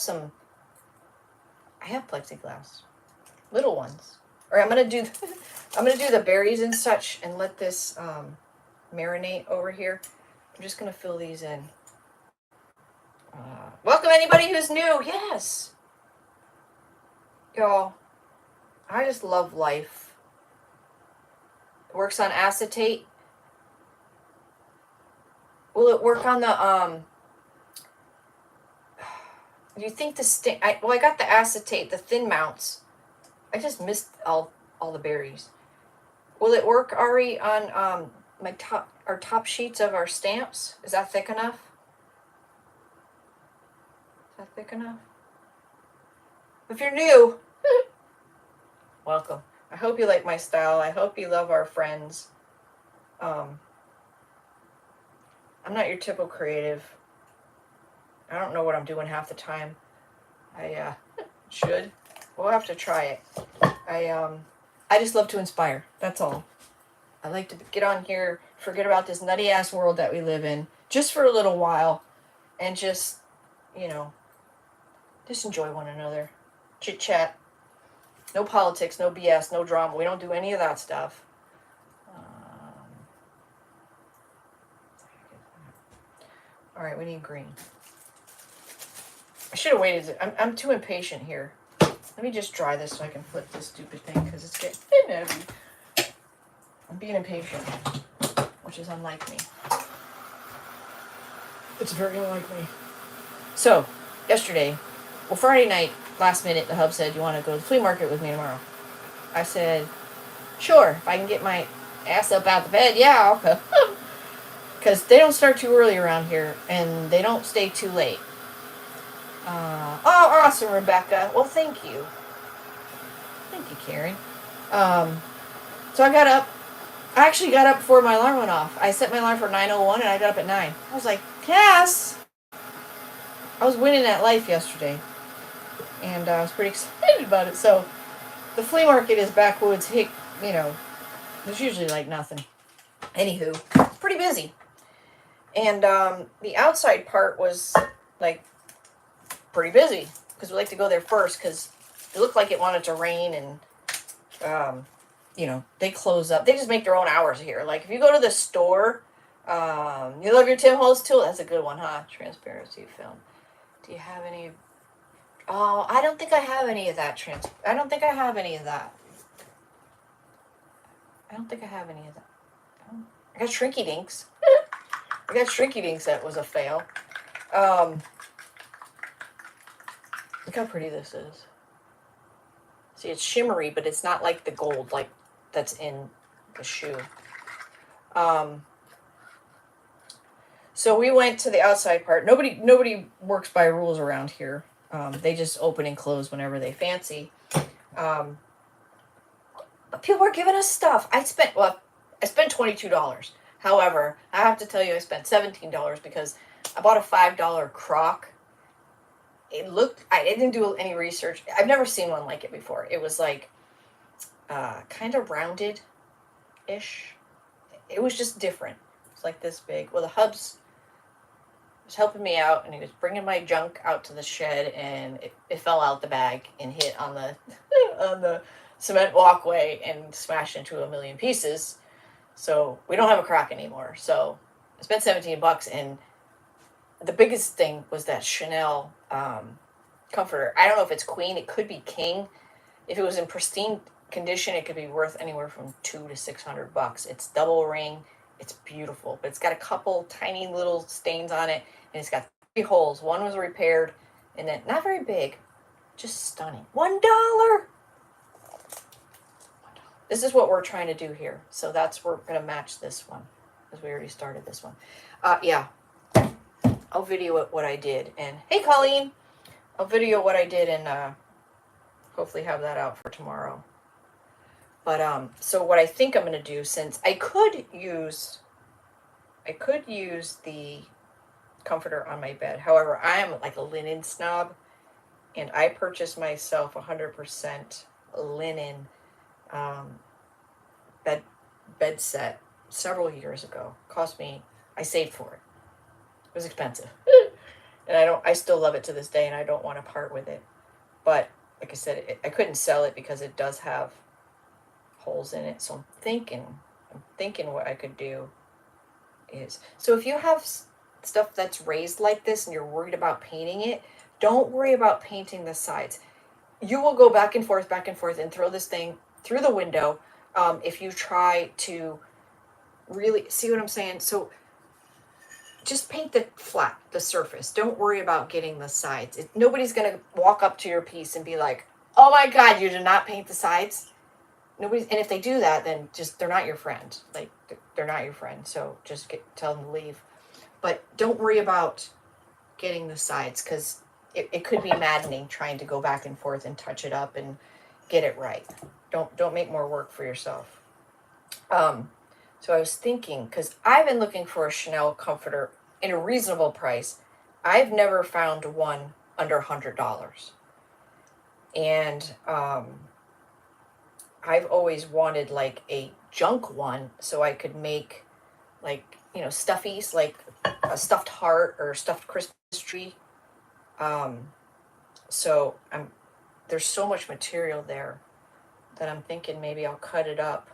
plexiglass, little ones. Or I'm gonna do the berries and such, and let this marinate over here. I'm just gonna fill these in. Welcome anybody who's new. Yes, y'all. I just love life. It works on acetate. Will it work on the you think the I got the acetate, the thin mounts. I just missed all the berries. Will it work, Ari, on our top sheets of our stamps? Is that thick enough? Is that thick enough? If you're new, welcome. I hope you like my style. I hope you love our friends. I'm not your typical creative. I don't know what I'm doing half the time. I should. We'll have to try it. I just love to inspire. That's all. I like to get on here, forget about this nutty ass world that we live in, just for a little while, and just, you know, just enjoy one another. Chit chat. No politics, no BS, no drama. We don't do any of that stuff. All right, we need green. I should have waited. I'm too impatient here. Let me just dry this so I can flip this stupid thing because it's getting heavy. I'm being impatient, which is unlike me. It's very unlike me. So, yesterday, well, Friday night, last minute, the hub said, you want to go to the flea market with me tomorrow? I said, sure, if I can get my ass up out the bed, yeah, I'll go. Because they don't start too early around here, and they don't stay too late. Oh, awesome, Rebecca. Well, thank you. Thank you, Karen. So I got up. I actually got up before my alarm went off. I set my alarm for 9:01, and I got up at 9. I was like, Cass! I was winning at life yesterday. And I was pretty excited about it. So, the flea market is backwoods. You know, there's usually like nothing. Anywho, it's pretty busy. And the outside part was like pretty busy because we like to go there first because it looked like it wanted to rain and you know, they close up. They just make their own hours here. Like if you go to the store, you love your Tim Holtz tool. That's a good one, huh? Transparency film. Do you have any? Oh, I don't think I have any of that. I don't think I have any of that. I don't think I have any of that. I got Shrinky Dinks. I got Shrinky Dinks. That was a fail. Look how pretty this is. See, it's shimmery, but it's not like the gold like that's in the shoe. So we went to the outside part. Nobody works by rules around here. They just open and close whenever they fancy. But people are giving us stuff. I spent $22. However, I have to tell you I spent $17 because I bought a $5 crock. I didn't do any research. I've never seen one like it before. It was like kind of rounded-ish. It was just different. It's like this big. Well, the hubs was helping me out, and he was bringing my junk out to the shed, and it fell out the bag and hit on the on the cement walkway and smashed into a million pieces. So we don't have a crock anymore. So I spent $17, and the biggest thing was that Chenille comforter. I don't know if it's queen. It could be king. If it was in pristine condition, it could be worth anywhere from $200 to $600. It's double ring. It's beautiful, but it's got a couple tiny little stains on it, and it's got 3 holes. One was repaired, and then not very big, just stunning. $1. This is what we're trying to do here. So we're going to match this one, because we already started this one. Yeah. I'll video what I did. And hey, Colleen, I'll video what I did and hopefully have that out for tomorrow. But so what I think I'm going to do, since I could use the comforter on my bed. However, I am like a linen snob, and I purchased myself 100% linen bed set several years ago. Cost me, I saved for it. It was expensive. And I still love it to this day, and I don't want to part with it. But like I said, I couldn't sell it because it does have holes in it. So I'm thinking what I could do is, so if you have stuff that's raised like this and you're worried about painting it, don't worry about painting the sides. You will go back and forth and throw this thing through the window if you try to really see what I'm saying. So just paint the surface. Don't worry about getting the sides. Nobody's going to walk up to your piece and be like, oh my God, you did not paint the sides. And if they do that, then they're not your friend. Like, they're not your friend. So just tell them to leave. But don't worry about getting the sides, because it could be maddening trying to go back and forth and touch it up and get it right. Don't make more work for yourself. So I was thinking, because I've been looking for a Chenille comforter in a reasonable price. I've never found one under $100. And I've always wanted like a junk one so I could make like, you know, stuffies, like a stuffed heart or a stuffed Christmas tree. So there's so much material there that I'm thinking maybe I'll cut it up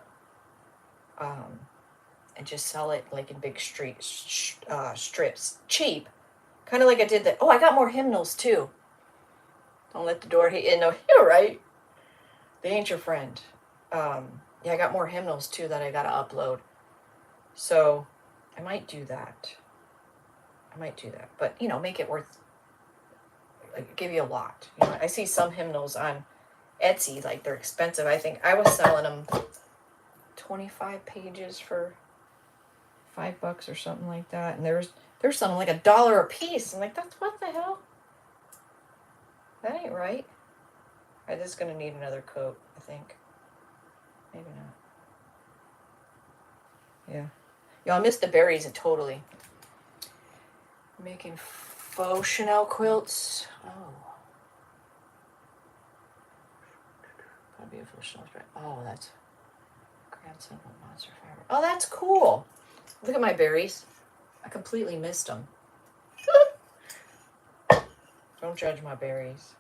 and just sell it like in big strips, cheap, kind of like I did that. Oh, I got more hymnals too. Don't let the door hit you. No, you're right. They ain't your friend. Yeah, I got more hymnals too that I gotta upload. So I might do that. But you know, make it worth. Like, give you a lot. You know, I see some hymnals on Etsy, like they're expensive. I think I was selling them 25 pages for $5 or something like that, and there's something like $1 a piece. I'm like, that's what the hell? That ain't right. All right, this is gonna need another coat, I think. Maybe not. Yeah. Y'all, I missed the berries totally. Making faux Chenille quilts. Oh. Gotta be a faux Chenille spread. Oh, that's grandson of monster fabric. Oh, that's cool. Look at my berries. I completely missed them. Don't judge my berries.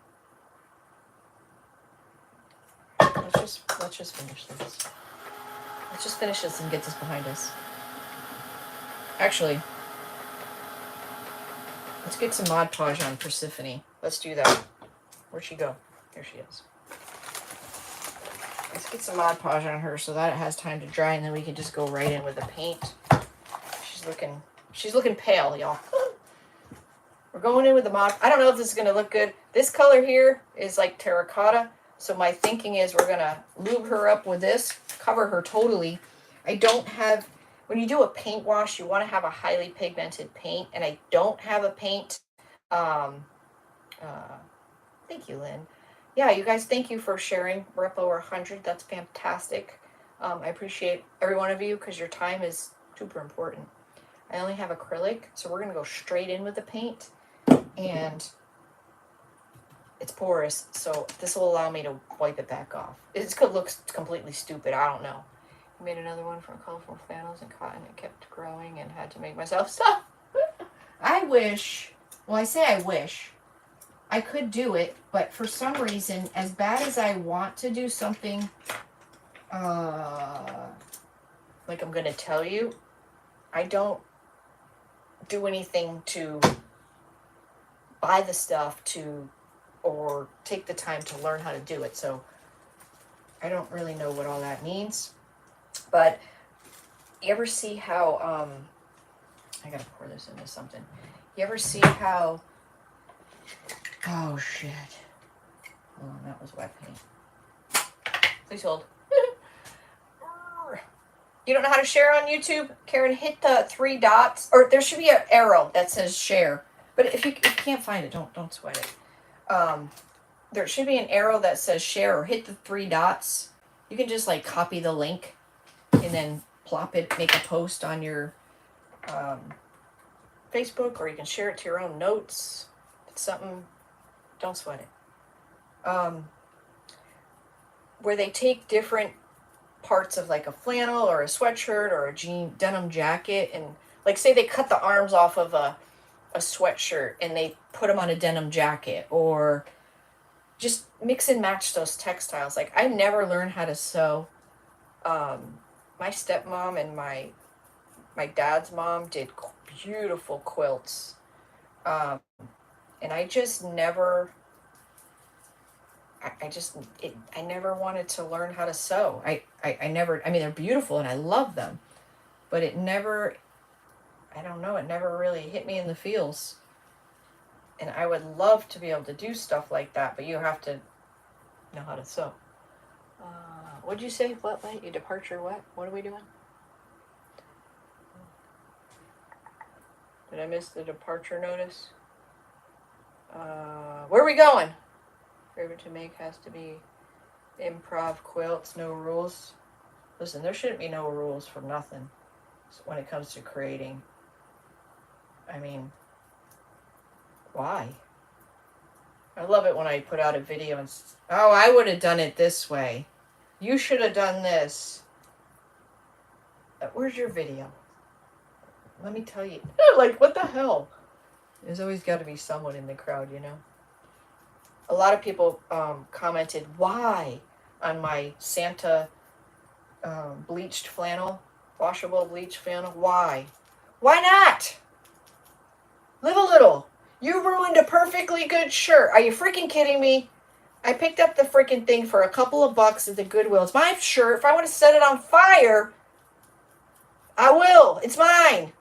Let's just finish this. Let's just finish this and get this behind us. Actually, let's get some Mod Podge on Persephone. Let's do that. Where'd she go? There she is. Let's get some Mod Podge on her so that it has time to dry, and then we can just go right in with the paint. She's looking pale, y'all. We're going in with the Mod. I don't know if this is gonna look good. This color here is like terracotta, so my thinking is we're gonna lube her up with this, cover her totally. I don't have. When you do a paint wash, you want to have a highly pigmented paint, and I don't have a paint. Thank you, Lynn. Yeah, you guys, thank you for sharing Rep over 100. That's fantastic. I appreciate every one of you because your time is super important. I only have acrylic, so we're going to go straight in with the paint, and it's porous, so this will allow me to wipe it back off. It looks completely stupid. I don't know. I made another one from colorful flannels and cotton. It kept growing and had to make myself stop. I wish, well, I say I wish, I could do it, but for some reason, as bad as I want to do something, like I'm going to tell you, I don't do anything to buy the stuff or take the time to learn how to do it. So I don't really know what all that means. But you ever see how, I gotta pour this into something. You ever see how, oh shit. Oh, that was wet paint. Please hold. You don't know how to share on YouTube? Karen, hit the 3 dots, or there should be an arrow that says share. But if you can't find it, don't sweat it. There should be an arrow that says share, or hit the 3 dots. You can just like copy the link and then plop it, make a post on your Facebook, or you can share it to your own notes. If it's something, don't sweat it. Where they take different parts of like a flannel or a sweatshirt or a denim jacket, and like say they cut the arms off of a sweatshirt and they put them on a denim jacket, or just mix and match those textiles. Like I never learned how to sew. My stepmom and my dad's mom did beautiful quilts, and I just never. I never wanted to learn how to sew. I never, I mean, they're beautiful and I love them, but it never, I don't know, it never really hit me in the feels. And I would love to be able to do stuff like that, but you have to know how to sew. What'd you say? What? Your departure? What? What are we doing? Did I miss the departure notice? Where are we going? Favorite to make has to be improv quilts, no rules. Listen, there shouldn't be no rules for nothing when it comes to creating. I mean, why? I love it when I put out a video and, oh, I would have done it this way. You should have done this. Where's your video? Let me tell you. Like, what the hell? There's always got to be someone in the crowd, you know? A lot of people commented, why, on my Santa bleached flannel, washable bleached flannel. Why? Why not? Live a little. You ruined a perfectly good shirt. Are you freaking kidding me? I picked up the freaking thing for a couple of bucks at the Goodwill. It's my shirt. If I want to set it on fire, I will. It's mine.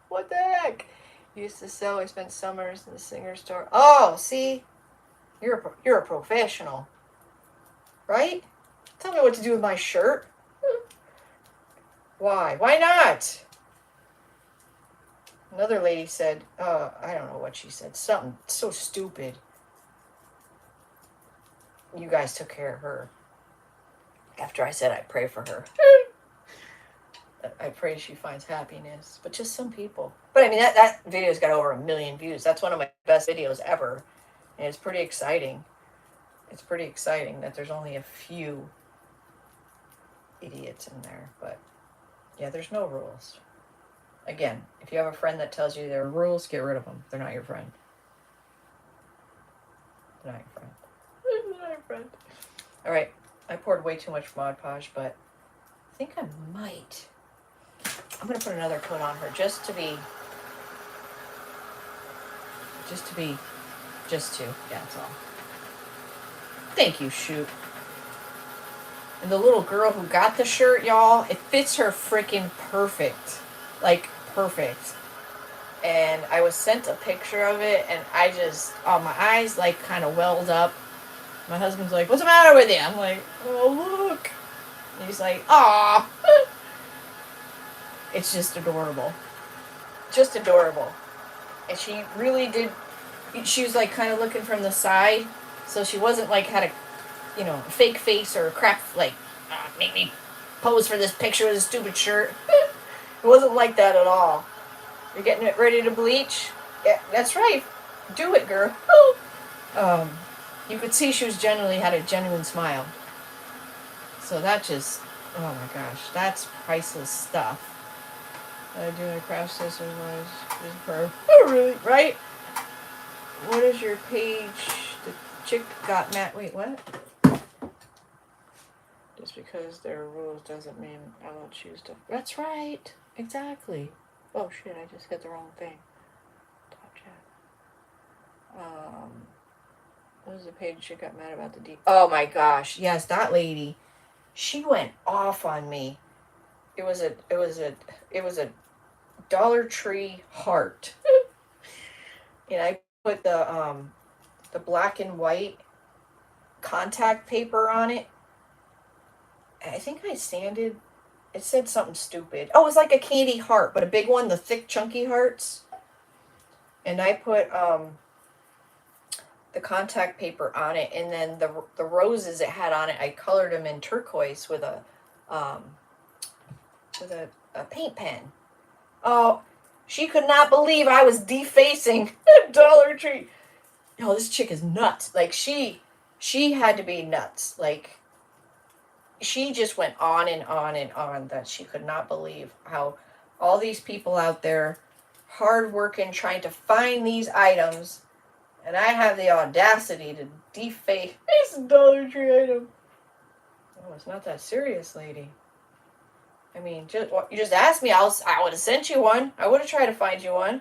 What the heck? Used to sew. I spent summers in the Singer store. Oh, see? You're a professional. Right? Tell me what to do with my shirt. Why? Why not? Another lady said, I don't know what she said. Something so stupid. You guys took care of her. After I said I'd pray for her. I pray she finds happiness. But just some people. But I mean, that video's got over 1 million views. That's one of my best videos ever. And it's pretty exciting. It's pretty exciting that there's only a few idiots in there. But yeah, there's no rules. Again, if you have a friend that tells you there are rules, get rid of them. They're not your friend. They're not your friend. They're not your friend. All right, I poured way too much Mod Podge, but I think I might. I'm going to put another coat on her just to, yeah, that's all. Thank you, Shoot. And the little girl who got the shirt, y'all, it fits her freaking perfect. Like, perfect. And I was sent a picture of it, and I just, my eyes, like, kind of welled up. My husband's like, what's the matter with you? I'm like, oh, look. And he's like, aw. It's just adorable. Just adorable. And she really did, she was, like, kind of looking from the side, so she wasn't, like, had a, fake face or a crap, like, make me pose for this picture with a stupid shirt. It wasn't like that at all. You're getting it ready to bleach? Yeah, that's right. Do it, girl. You could see she was generally had a genuine smile. So that just, oh my gosh, that's priceless stuff. I do my craft scissors for, oh really, right? What is your page? The chick got mad. Wait, what? Just because there are rules doesn't mean I won't choose to. That's right. Exactly. Oh shit, I just hit the wrong thing. Top chat. What was the page she got mad about the D? Oh my gosh. Yes, that lady. She went off on me. It was a Dollar Tree heart. And I put the black and white contact paper on it. I think I sanded. It said something stupid. Oh, it was like a candy heart, but a big one, the thick, chunky hearts. And I put the contact paper on it, and then the roses it had on it, I colored them in turquoise with a paint pen. Oh, she could not believe I was defacing Dollar Tree. No, this chick is nuts. Like, she had to be nuts. Like, she just went on and on and on that she could not believe how all these people out there hard working trying to find these items, and I have the audacity to deface this Dollar Tree item. Oh, it's not that serious, lady. I mean, you just asked me, I would have sent you one. I would have tried to find you one.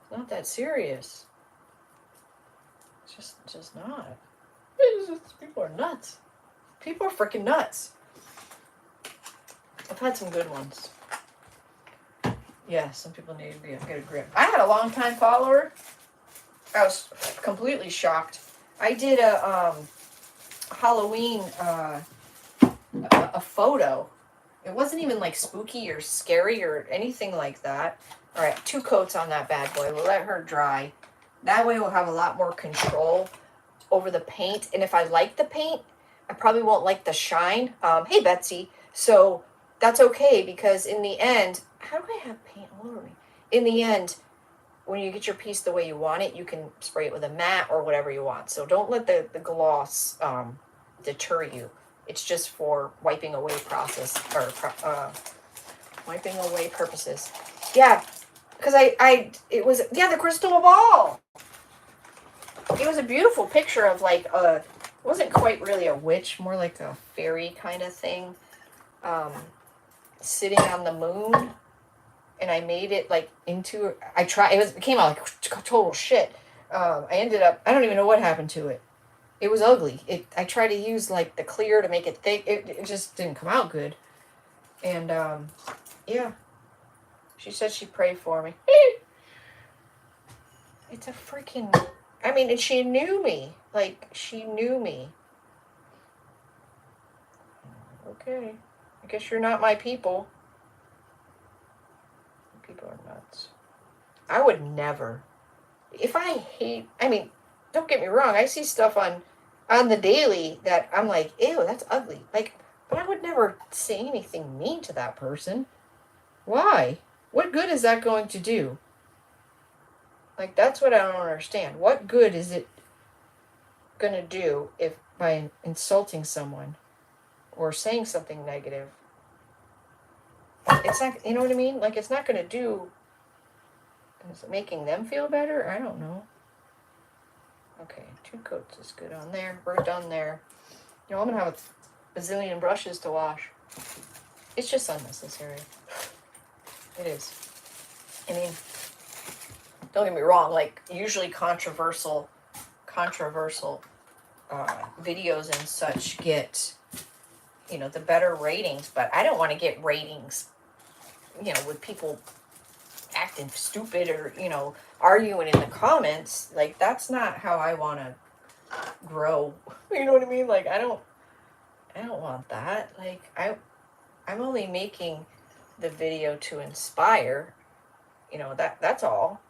It's not that serious. It's just not. People are nuts. People are freaking nuts. I've had some good ones. Yeah, some people need to get a grip. I had a long-time follower. I was completely shocked. I did a Halloween a photo. It wasn't even like spooky or scary or anything like that. All right, 2 coats on that bad boy. We'll let her dry. That way we'll have a lot more control over the paint. And if I like the paint, I probably won't like the shine. Hey, Betsy. So that's okay, because in the end, how do I have paint all over me? In the end, when you get your piece the way you want it, you can spray it with a matte or whatever you want. So don't let the gloss deter you. It's just for wiping away process, or wiping away purposes. Yeah, because it was, yeah, the crystal ball. It was a beautiful picture of like a, it wasn't quite really a witch, more like a fairy kind of thing, sitting on the moon. And I made it like into, it came out like total shit. I ended up, I don't even know what happened to it. It was ugly. I tried to use like the clear to make it thick. It just didn't come out good. And yeah, she said she'd pray for me. It's a freaking, I mean, and she knew me. Like, she knew me. Okay, I guess you're not my people. People are nuts. I would never. If I hate, I mean, don't get me wrong. I see stuff on the daily that I'm like, ew, that's ugly. Like, but I would never say anything mean to that person. Why? What good is that going to do? Like, that's what I don't understand. What good is it going to do if by insulting someone or saying something negative? It's not, you know what I mean? Like, it's not going to do, is it making them feel better? I don't know. Okay, 2 coats is good on there. We're done there. You know, I'm going to have a bazillion brushes to wash. It's just unnecessary. It is. I mean, don't get me wrong, like, usually controversial videos and such get, you know, the better ratings, but I don't want to get ratings, you know, with people acting stupid or, you know, arguing in the comments. Like, that's not how I want to grow. You know what I mean? Like, I don't want that. Like, I'm only making the video to inspire, you know, that's all.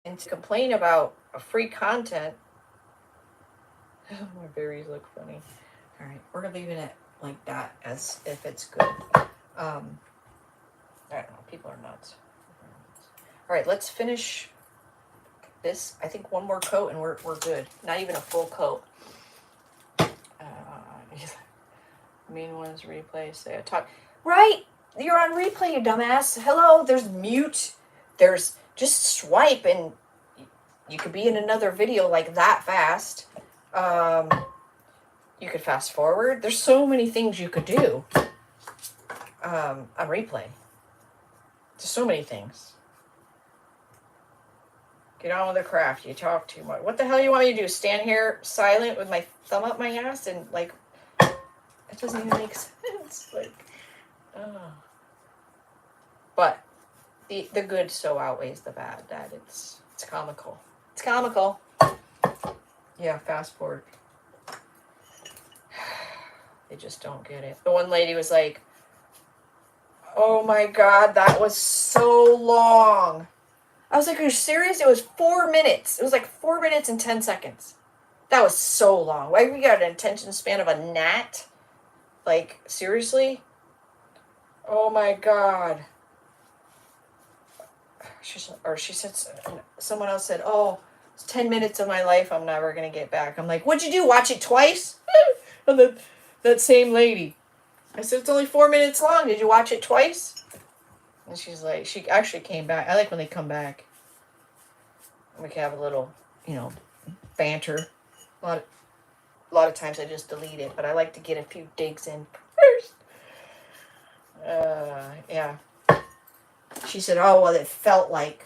And to complain about a free content, my berries look funny. All right, we're leaving it like that as if it's good. I don't know, people are nuts. All right, let's finish this. I think one more coat and we're good. Not even a full coat. Mean ones replay. Say I talk. Right, you're on replay, you dumbass. Hello, there's mute. There's just swipe and you could be in another video like that fast. You could fast forward. There's so many things you could do on replay. There's so many things. Get on with the craft. You talk too much. What the hell you want me to do? Stand here silent with my thumb up my ass and like, it doesn't even make sense. Like, but the good so outweighs the bad that it's comical. It's comical. Yeah, fast forward. They just don't get it. The one lady was like, oh my God, that was so long. I was like, are you serious? It was 4 minutes. It was like 4 minutes and 10 seconds. That was so long. Why we got an attention span of a gnat? Like, seriously? Oh my God. She said, someone else said, oh, it's 10 minutes of my life I'm never going to get back. I'm like, what'd you do? Watch it twice? And then that same lady. I said, it's only 4 minutes long. Did you watch it twice? And she's like, she actually came back. I like when they come back. We can have a little, you know, banter. A lot of times I just delete it, but I like to get a few digs in first. Yeah. She said, oh, well, it felt like.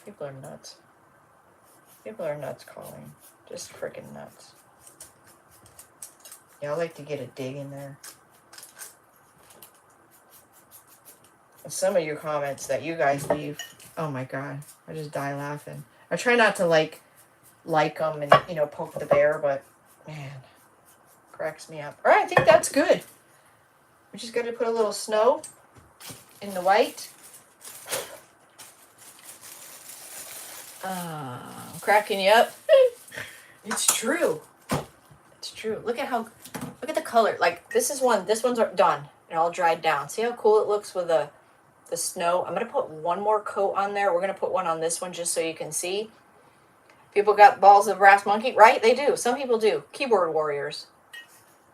People are nuts. People are nuts calling. Just freaking nuts. Yeah, I like to get a dig in there. And some of your comments that you guys leave, oh my God, I just die laughing. I try not to like them and, you know, poke the bear, but man, cracks me up. All right, I think that's good. We just got to put a little snow in the white. I'm cracking you up. It's true. It's true. Look at the color. Like, this one's done and all dried down. See how cool it looks with the the snow. I'm going to put one more coat on there. We're going to put one on this one just so you can see. People got balls of brass monkey, right? They do. Some people do. Keyboard warriors.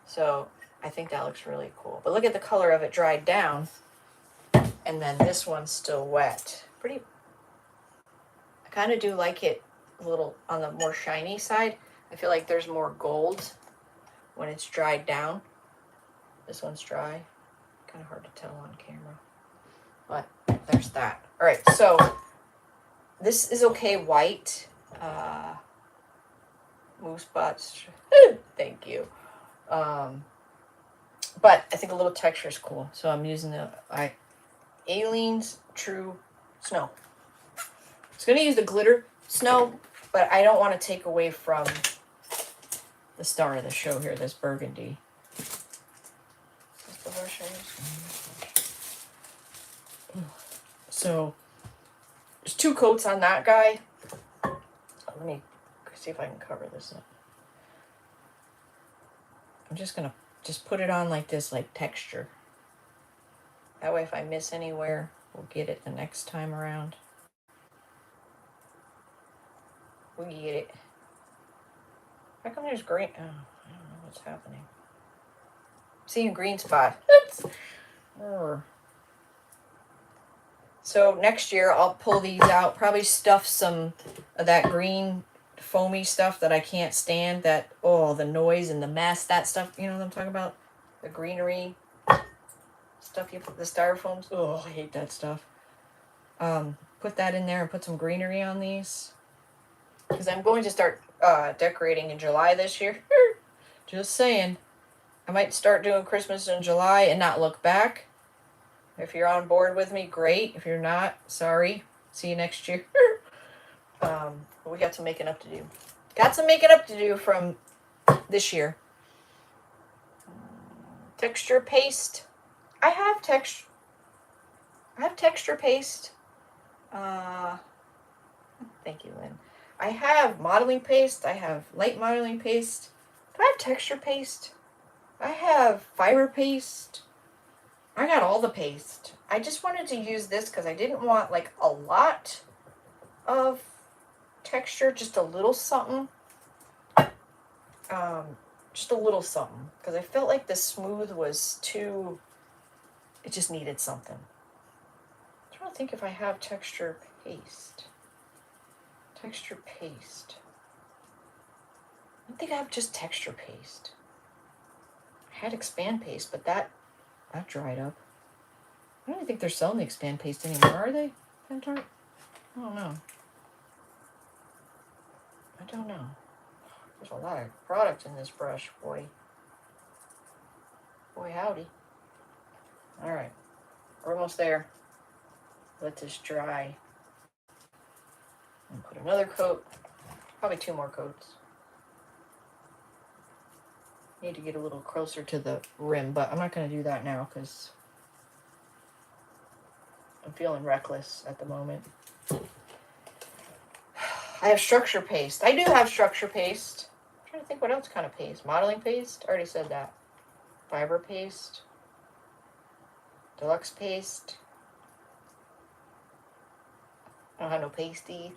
So I think that looks really cool. But look at the color of it dried down. And then this one's still wet. Pretty. I kind of do like it a little on the more shiny side. I feel like there's more gold when it's dried down. This one's dry. Kind of hard to tell on camera. But there's that. All right, so this is okay white. Move spots. Thank you. But I think a little texture is cool. So I'm using the Aleene's True Snow. I was going to use the glitter snow, but I don't want to take away from the star of the show here, this burgundy. Is this the brush I use? So there's 2 coats on that guy. Let me see if I can cover this up. I'm just going to put it on like this, like texture. That way if I miss anywhere, we'll get it the next time around. We get it. How come there's green? Oh, I don't know what's happening. Seeing green spot. So next year I'll pull these out, probably stuff some of that green foamy stuff that I can't stand, that, oh, the noise and the mess, that stuff, you know what I'm talking about? The greenery stuff you put, the styrofoams. Oh, I hate that stuff. Put that in there and put some greenery on these. Because I'm going to start decorating in July this year. Just saying. I might start doing Christmas in July and not look back. If you're on board with me, great. If you're not, sorry. See you next year. But we got some making up to do. Got some making up to do from this year. Texture paste. I have texture paste. Thank you, Lynn. I have modeling paste. I have light modeling paste. Do I have texture paste? I have fiber paste. I got all the paste. I just wanted to use this because I didn't want like a lot of texture, just a little something. Just a little something. Because I felt like the smooth was too, it just needed something. I'm trying to think if I have texture paste. Texture paste. I don't think I have just texture paste. I had expand paste, but that dried up. I don't even think they're selling the expand paste anymore, are they? I don't know. I don't know. There's a lot of product in this brush, boy. Boy, howdy. All right, we're almost there. Let this dry. And put another coat, probably 2 more coats. Need to get a little closer to the rim, but I'm not going to do that now because I'm feeling reckless at the moment. I have structure paste. I do have structure paste. I'm trying to think what else kind of paste. Modeling paste? I already said that. Fiber paste. Deluxe paste. I don't have no pasties.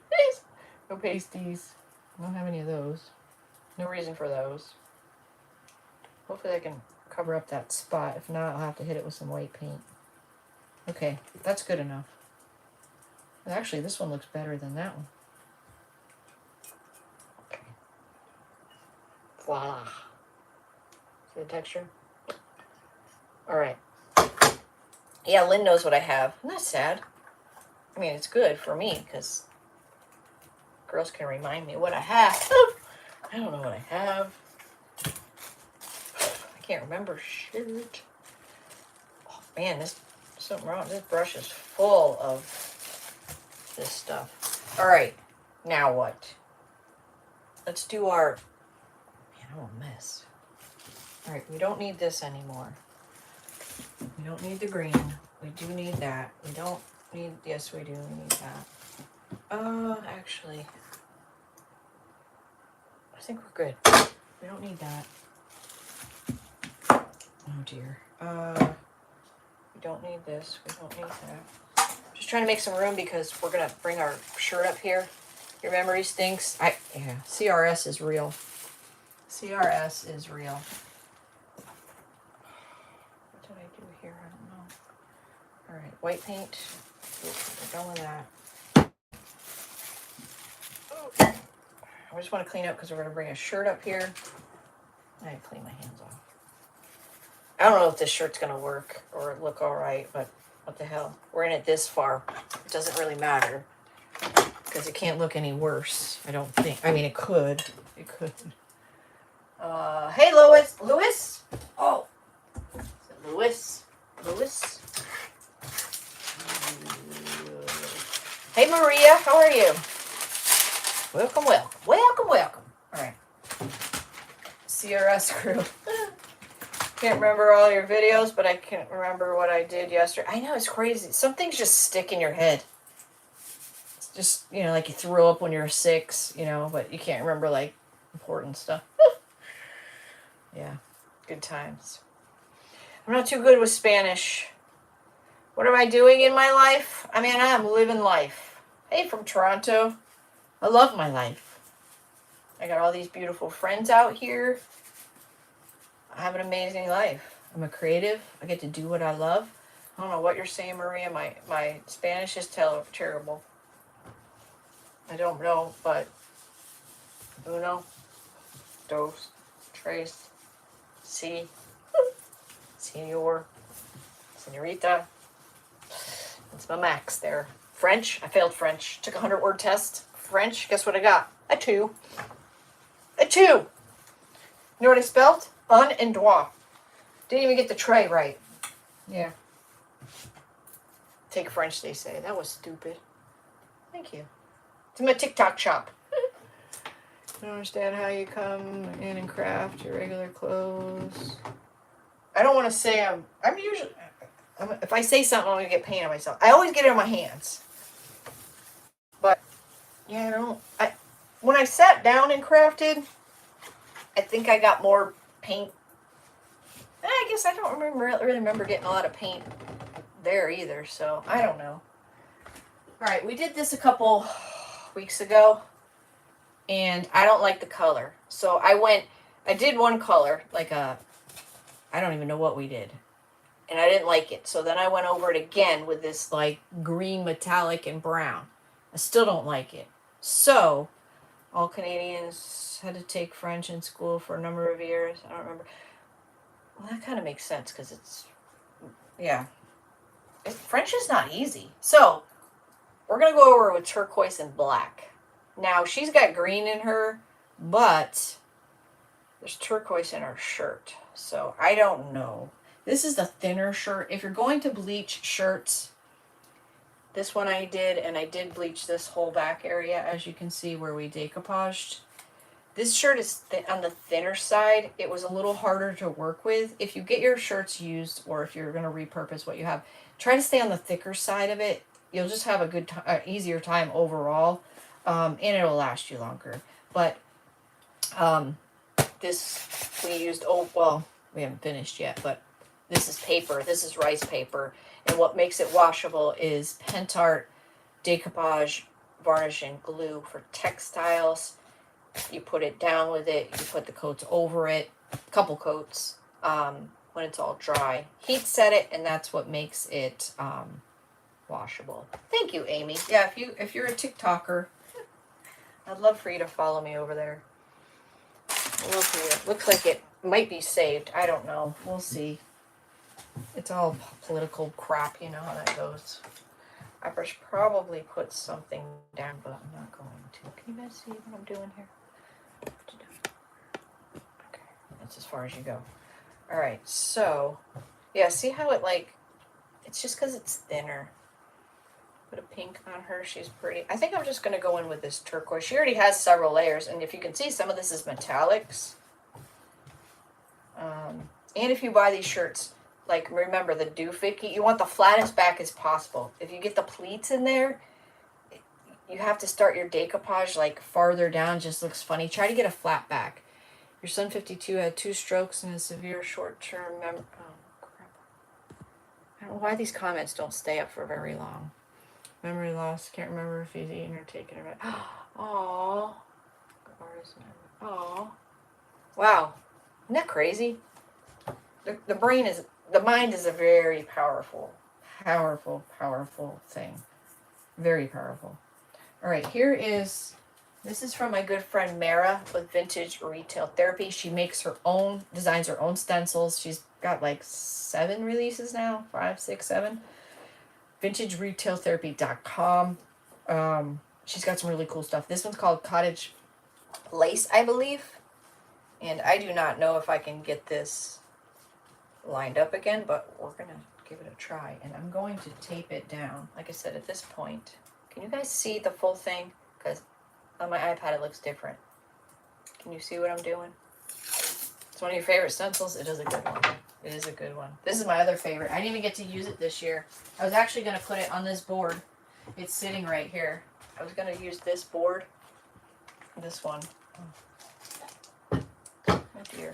No pasties. I don't have any of those. No reason for those. Hopefully I can cover up that spot. If not, I'll have to hit it with some white paint. Okay, that's good enough. Actually, this one looks better than that one. Okay. Voila. See the texture? All right. Yeah, Lynn knows what I have. I'm not sad. I mean, it's good for me because girls can remind me what I have. I don't know what I have. I can't remember shit. Oh man, there's something wrong. This brush is full of this stuff. All right, now what? Let's do our. Man, I'm a mess. All right, we don't need this anymore. We don't need the green. We do need that. We don't need. Yes, we do. We need that. Actually, I think we're good. We don't need that. Oh dear. We don't need this. We don't need that. Just trying to make some room because we're going to bring our shirt up here. Your memory stinks. Yeah, CRS is real. CRS is real. What did I do here? I don't know. All right, white paint. We're done with that. I just want to clean up because we're going to bring a shirt up here. I need to clean my hands off. I don't know if this shirt's going to work or look all right, but what the hell. We're in it this far. It doesn't really matter because it can't look any worse, I don't think. I mean, it could. It could. Hey, Lois. Louis? Oh. Is it Louis? Louis? Hey, Maria. How are you? Welcome, welcome. Welcome, welcome. All right. CRS crew. Can't remember all your videos, but I can't remember what I did yesterday. I know, it's crazy. Some things just stick in your head. It's just, you know, like you threw up when you were 6, you know, but you can't remember, like, important stuff. Yeah, good times. I'm not too good with Spanish. What am I doing in my life? I mean, I'm living life. Hey, from Toronto. I love my life. I got all these beautiful friends out here. I have an amazing life. I'm a creative. I get to do what I love. I don't know what you're saying, Maria. My Spanish is terrible. I don't know, but uno, dos, tres, si, senor, senorita. That's my max there. French. I failed French. Took a 100-word test. French. Guess what I got? A 2. A 2. You know what I spelled? Un and droit. Didn't even get the tray right. Yeah. Take French, they say. That was stupid. Thank you. It's in my TikTok shop. I don't understand how you come in and craft your regular clothes. I don't want to say I'm usually... if I say something, I'm going to get pain on myself. I always get it on my hands. But, yeah, when I sat down and crafted, I think I got more paint. I guess I don't really remember getting a lot of paint there either, so I don't know. All right, we did this a couple weeks ago, and I don't like the color. So I did one color, like I don't even know what we did, and I didn't like it. So then I went over it again with this like green metallic and brown. I still don't like it. So all Canadians had to take French in school for a number of years. I don't remember. Well, that kind of makes sense because it's, yeah. French is not easy. So we're going to go over with turquoise and black. Now, she's got green in her, but there's turquoise in her shirt. So I don't know. This is the thinner shirt. If you're going to bleach shirts, this one I did, and I did bleach this whole back area, as you can see where we decoupaged. This shirt is on the thinner side. It was a little harder to work with. If you get your shirts used, or if you're going to repurpose what you have, try to stay on the thicker side of it. You'll just have a good, easier time overall, and it'll last you longer. But this we used. Oh well, we haven't finished yet. But this is paper. This is rice paper, and what makes it washable is Pentart decoupage varnish and glue for textiles. You put it down with it. You put the coats over it, a couple coats, when it's all dry. Heat set it, and that's what makes it washable. Thank you, Amy. Yeah, if you're a TikToker, I'd love for you to follow me over there. I'd love for you. Looks like it might be saved. I don't know. We'll see. It's all political crap. You know how that goes. I should probably put something down, but I'm not going to. Can you guys see what I'm doing here? Okay, that's as far as you go. All right, so, yeah, see how it, like, it's just because it's thinner. Put a pink on her. She's pretty. I think I'm just going to go in with this turquoise. She already has several layers, and if you can see, some of this is metallics. And if you buy these shirts, like, remember the doohickey, you want the flattest back as possible. If you get the pleats in there, you have to start your decoupage, like, farther down. Just looks funny. Try to get a flat back. Your son 52 had 2 strokes and a severe short-term memory. Oh, crap. I don't know why these comments don't stay up for very long. Memory loss. Can't remember if he's eaten or taken it. Aww. Aww. Wow. Isn't that crazy? The brain is, the mind is a very powerful thing. Very powerful. All right, here is, this is from my good friend Mara with Vintage Retail Therapy. She makes her own, designs her own stencils. She's got like 7 releases now, 5, 6, 7. VintageRetailTherapy.com. She's got some really cool stuff. This one's called Cottage Lace, I believe. And I do not know if I can get this lined up again, but we're going to give it a try. And I'm going to tape it down. Like I said, at this point, can you guys see the full thing? Because on my iPad it looks different. Can you see what I'm doing? It's one of your favorite stencils. It is a good one. It is a good one. This is my other favorite. I didn't even get to use it this year. I was actually going to put it on this board. It's sitting right here. I was going to use this board. This one. Oh dear.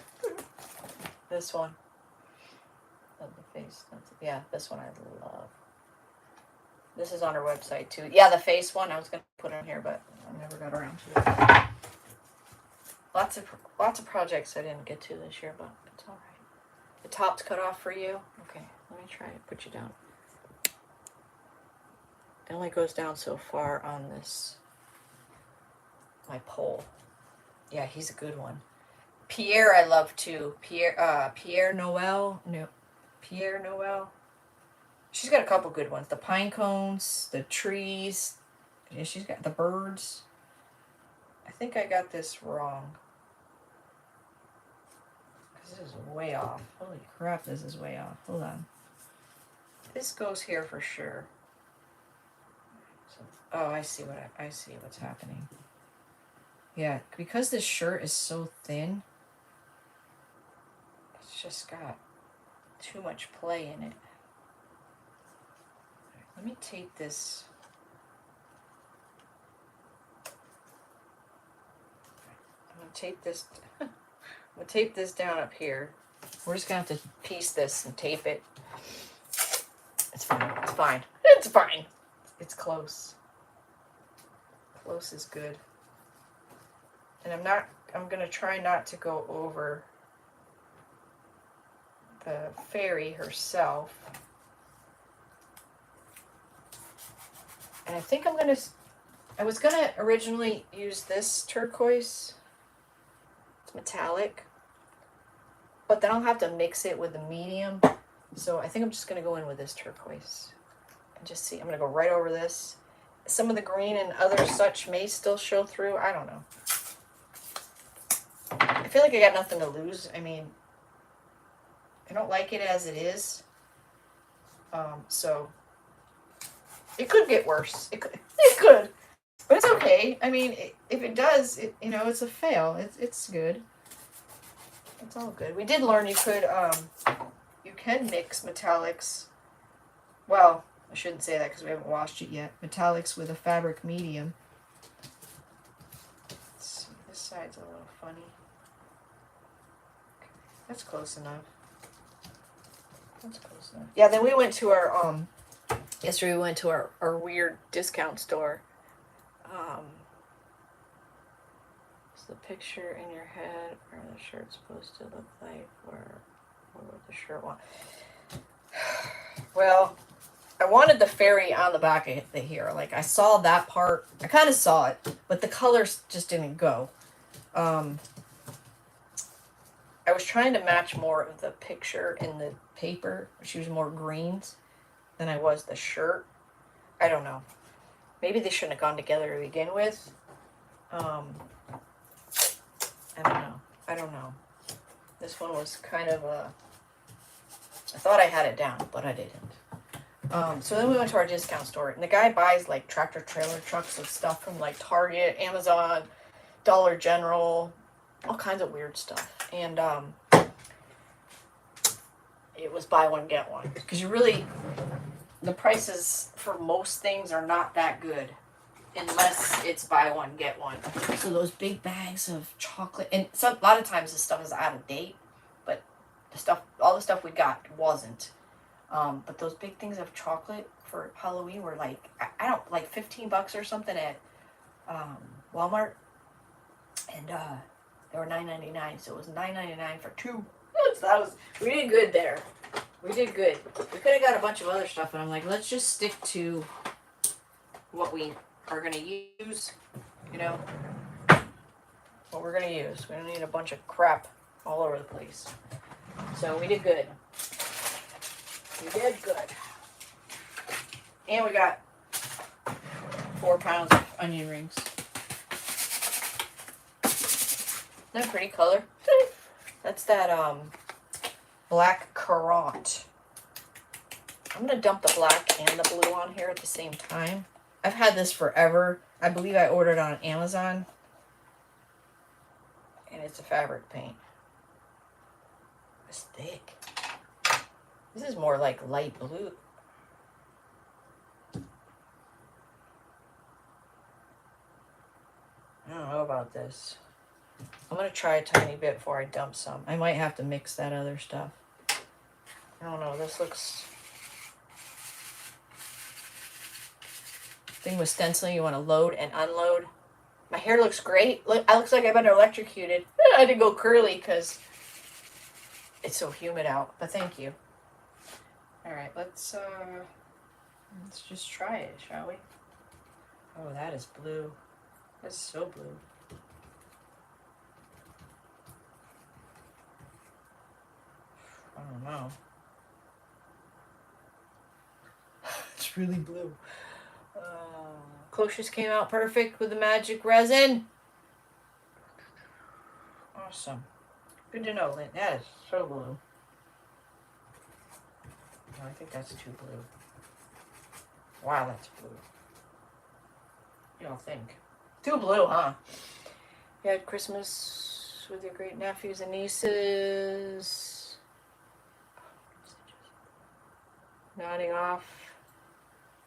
This one. Love the face. Yeah, this one I love. This is on her website too. Yeah, the face one I was going to put on here, but I never got around to it. Lots of projects I didn't get to this year, but it's all right. The top's cut off for you. Okay, let me try to put you down. It only goes down so far on this, my pole. Yeah, he's a good one. Pierre I love too. Pierre Noel. No, Pierre Noel. She's got a couple good ones. The pine cones, the trees. Yeah, she's got the birds. I think I got this wrong. This is way off. Holy crap, this is way off. Hold on. This goes here for sure. So, oh, I see what's happening. Yeah, because this shirt is so thin, it's just got too much play in it. Let me tape this. I'm gonna tape this. I'm gonna tape this down up here. We're just gonna have to piece this and tape it. It's fine. It's fine. It's fine. It's close. Close is good. And I'm gonna try not to go over the fairy herself. And I think I was gonna originally use this turquoise. It's metallic. But then I'll have to mix it with the medium. So I think I'm just gonna go in with this turquoise. And just see, I'm gonna go right over this. Some of the green and other such may still show through. I don't know. I feel like I got nothing to lose. I mean, I don't like it as it is. So it could get worse. It could, but it's okay. I mean, if it does, it's a fail. It's good. It's all good. We did learn you can mix metallics. Well, I shouldn't say that because we haven't washed it yet. Metallics with a fabric medium. Let's see, this side's a little funny. Okay, that's close enough. That's close enough. Yeah, then we went to our yesterday we went to our weird discount store. Is the picture in your head or the shirt supposed to look like? Where would the shirt want? Well, I wanted the fairy on the back of the here. Like, I saw that part. I kind of saw it, but the colors just didn't go. I was trying to match more of the picture in the paper. She was more greens than I was the shirt. I don't know. Maybe they shouldn't have gone together to begin with. I don't know. This one was kind of I thought I had it down, but I didn't. So then we went to our discount store, and the guy buys like tractor trailer trucks of stuff from like Target, Amazon, Dollar General, all kinds of weird stuff. And it was buy one, get one. Because the prices for most things are not that good unless it's buy one, get one. So those big bags of chocolate, and a lot of times this stuff is out of date, but all the stuff we got wasn't. But those big things of chocolate for Halloween were like, I don't, like $15 or something at Walmart. And they were $9.99, so it was $9.99 for two. So we did good there. We did good. We could have got a bunch of other stuff, and I'm like, let's just stick to what we are going to use, you know, what we're going to use. We don't need a bunch of crap all over the place. So we did good. We did good. And we got 4 pounds of onion rings. Isn't that a pretty color? That's that black currant. I'm going to dump the black and the blue on here at the same time. I've had this forever. I believe I ordered on Amazon. And it's a fabric paint. It's thick. This is more like light blue. I don't know about this. I'm going to try a tiny bit before I dump some. I might have to mix that other stuff. I don't know. This looks... Thing with stenciling, you want to load and unload. My hair looks great. Look, it looks like I've been electrocuted. I had to go curly because it's so humid out. But thank you. All right, let's just try it, shall we? Oh, that is blue. That's so blue. I don't know. It's really blue. Cloches came out perfect with the magic resin. Awesome. Good to know, Lynn. That is so blue. No, I think that's too blue. Wow, that's blue. You don't think? Too blue, huh? You had Christmas with your great nephews and nieces. Nodding off.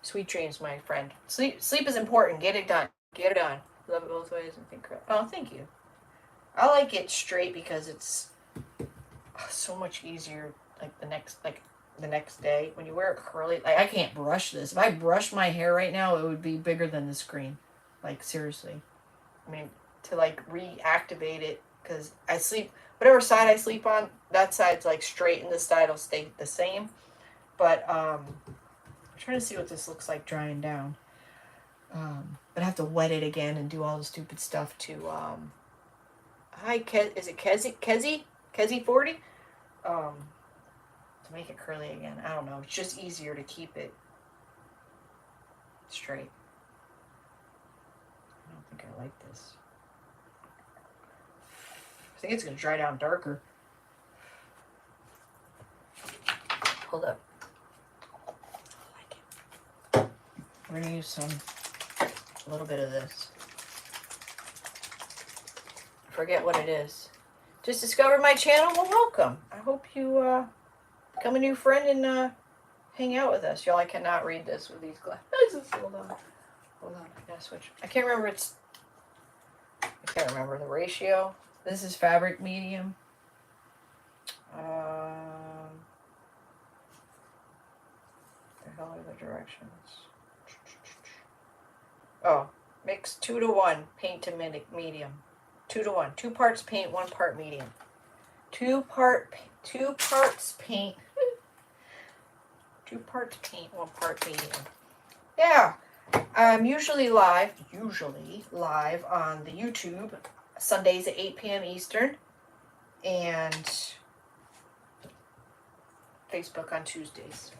Sweet dreams, my friend. Sleep is important. Get it done. Get it done. Love it both ways and think. Oh, thank you. I like it straight because it's so much easier. Like the next day when you wear it curly. Like I can't brush this. If I brushed my hair right now, it would be bigger than the screen. Like seriously. I mean, to like reactivate it because I sleep whatever side I sleep on. That side's like straight, and this side will stay the same. But I'm trying to see what this looks like drying down. But I have to wet it again and do all the stupid stuff to, is it Kezi 40? To make it curly again. I don't know. It's just easier to keep it straight. I don't think I like this. I think it's going to dry down darker. Hold up. We're going to use a little bit of this. Forget what it is. Just discovered my channel? Well, welcome. I hope you become a new friend and hang out with us. Y'all, I cannot read this with these glasses. Hold on. I gotta switch. I can't remember the ratio. This is fabric medium. The hell are the directions? Oh, mix 2 to 1 paint to medium. 2 to 1. 2 parts paint, 1 part medium. 2 parts paint. 2 parts paint, 1 part medium. Yeah, I'm usually live on the YouTube Sundays at 8 p.m. Eastern, and Facebook on Tuesdays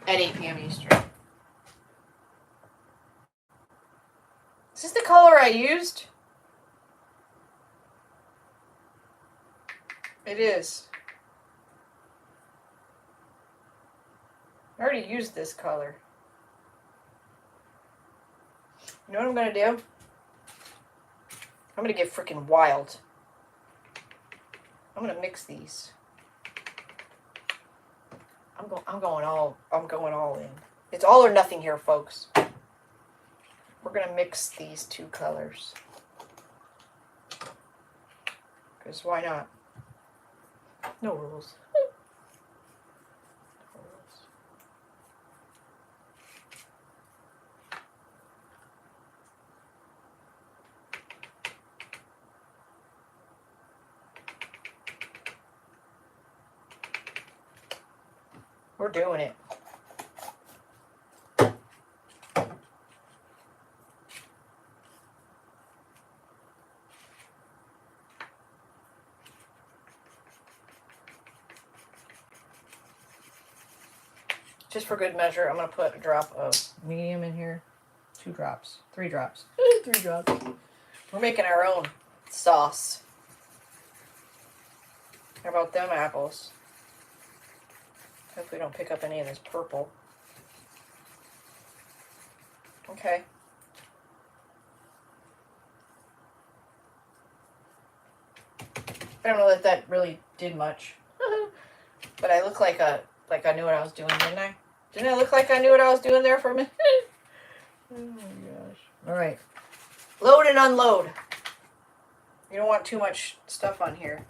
at 8 p.m. Eastern. Is this the color I used? It is. I already used this color. You know what I'm going to do? I'm going to get freaking wild. I'm going to mix these. I'm going all in. It's all or nothing here, folks. We're going to mix these 2 colors. Because why not? No rules. We're doing it. Just for good measure, I'm going to put a drop of medium in here. 2 drops. 3 drops. 3 drops. We're making our own sauce. How about them apples? Hope we don't pick up any of this purple. Okay. I don't know that that really did much. But I look like I knew what I was doing, didn't I? Didn't I look like I knew what I was doing there for a minute? Oh my gosh. Alright. Load and unload. You don't want too much stuff on here.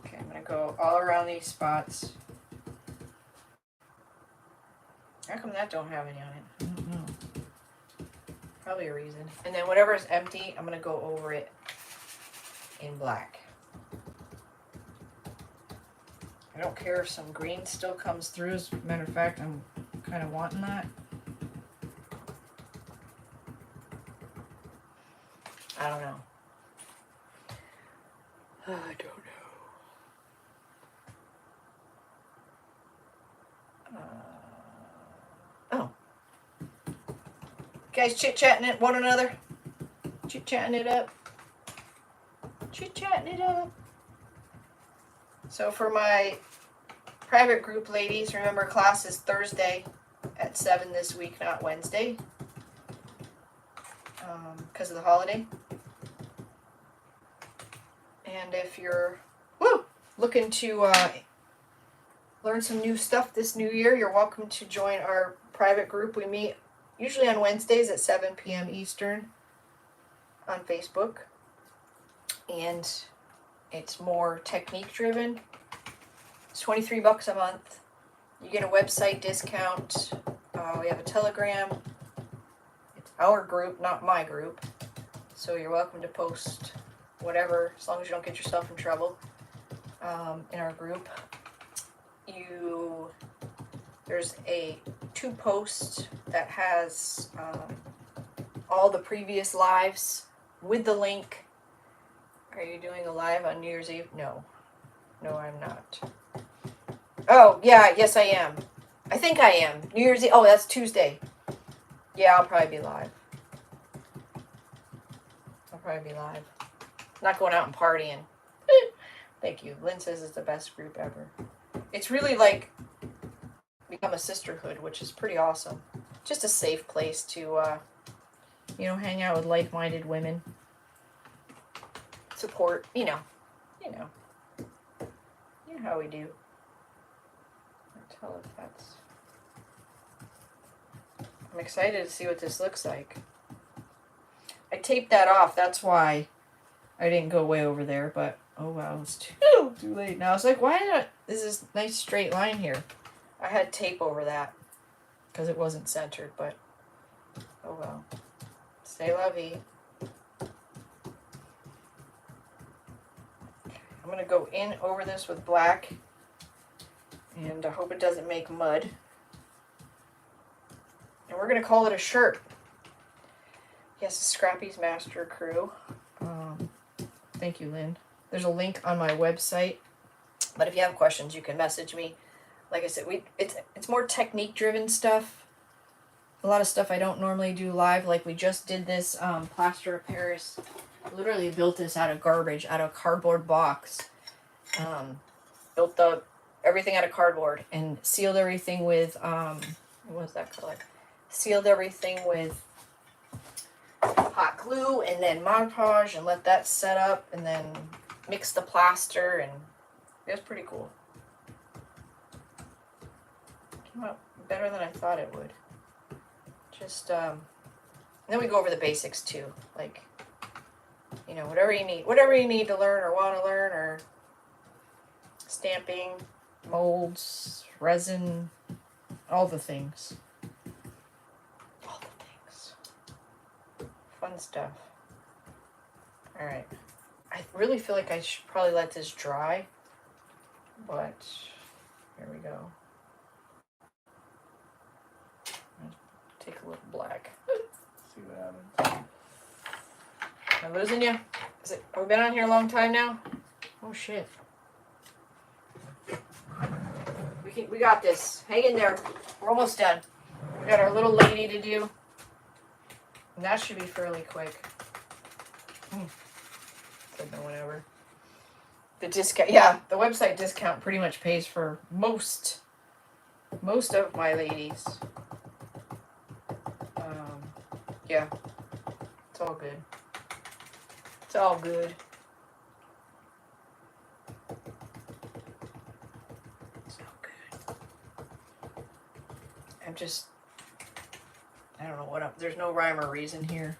Okay, I'm going to go all around these spots. How come that don't have any on it? I don't know. Probably a reason. And then whatever is empty, I'm going to go over it in black. I don't care if some green still comes through. As a matter of fact, I'm kind of wanting that. I don't know. I don't know. Oh. Guys chit-chatting at one another. Chit-chatting it up. Chit-chatting it up. So for my private group ladies, remember class is Thursday at 7 this week, not Wednesday. Because of the holiday. And if you're looking to learn some new stuff this new year, you're welcome to join our private group. We meet usually on Wednesdays at 7 p.m. Eastern on Facebook. And it's more technique driven. It's $23 a month. You get a website discount. We have a Telegram. It's our group, not my group. So you're welcome to post whatever, as long as you don't get yourself in trouble in our group. There's a 2 post that has all the previous lives with the link. Are you doing a live on New Year's Eve? No. No, I'm not. Oh, yeah, yes I am. I think I am. New Year's Eve. Oh, that's Tuesday. Yeah, I'll probably be live. Not going out and partying. Thank you. Lynn says it's the best group ever. It's really like become a sisterhood, which is pretty awesome. Just a safe place to, hang out with like-minded women. Support, you know how we do. Tell if that's. I'm excited to see what this looks like. I taped that off. That's why I didn't go way over there. But oh wow, it's too late now. It's like, why not? There's this nice straight line here. I had tape over that because it wasn't centered. But oh well. C'est la vie. I'm going to go in over this with black, and I hope it doesn't make mud. And we're going to call it a shirt. Yes, Scrappy's Master Crew. Thank you, Lynn. There's a link on my website, but if you have questions, you can message me. Like I said, it's more technique-driven stuff. A lot of stuff I don't normally do live, like we just did this Plaster of Paris. Literally built this out of garbage, out of a cardboard box. Built everything out of cardboard and sealed everything with, what was that color? Sealed everything with hot glue and then Mod Podge and let that set up and then mix the plaster, and it was pretty cool. Came out better than I thought it would. Just, and then we go over the basics too, like, whatever you need to learn or want to learn, or stamping, molds, resin, all the things. All the things. Fun stuff. All right. I really feel like I should probably let this dry, but here we go. Take a little black. See what happens. Am I losing you? Have we been on here a long time now? Oh shit. We got this. Hang in there. We're almost done. We got our little lady to do. And that should be fairly quick. Said no one ever. The discount, yeah, the website discount pretty much pays for most of my ladies. Yeah, it's all good. It's all good. It's all good. I don't know what there's no rhyme or reason here.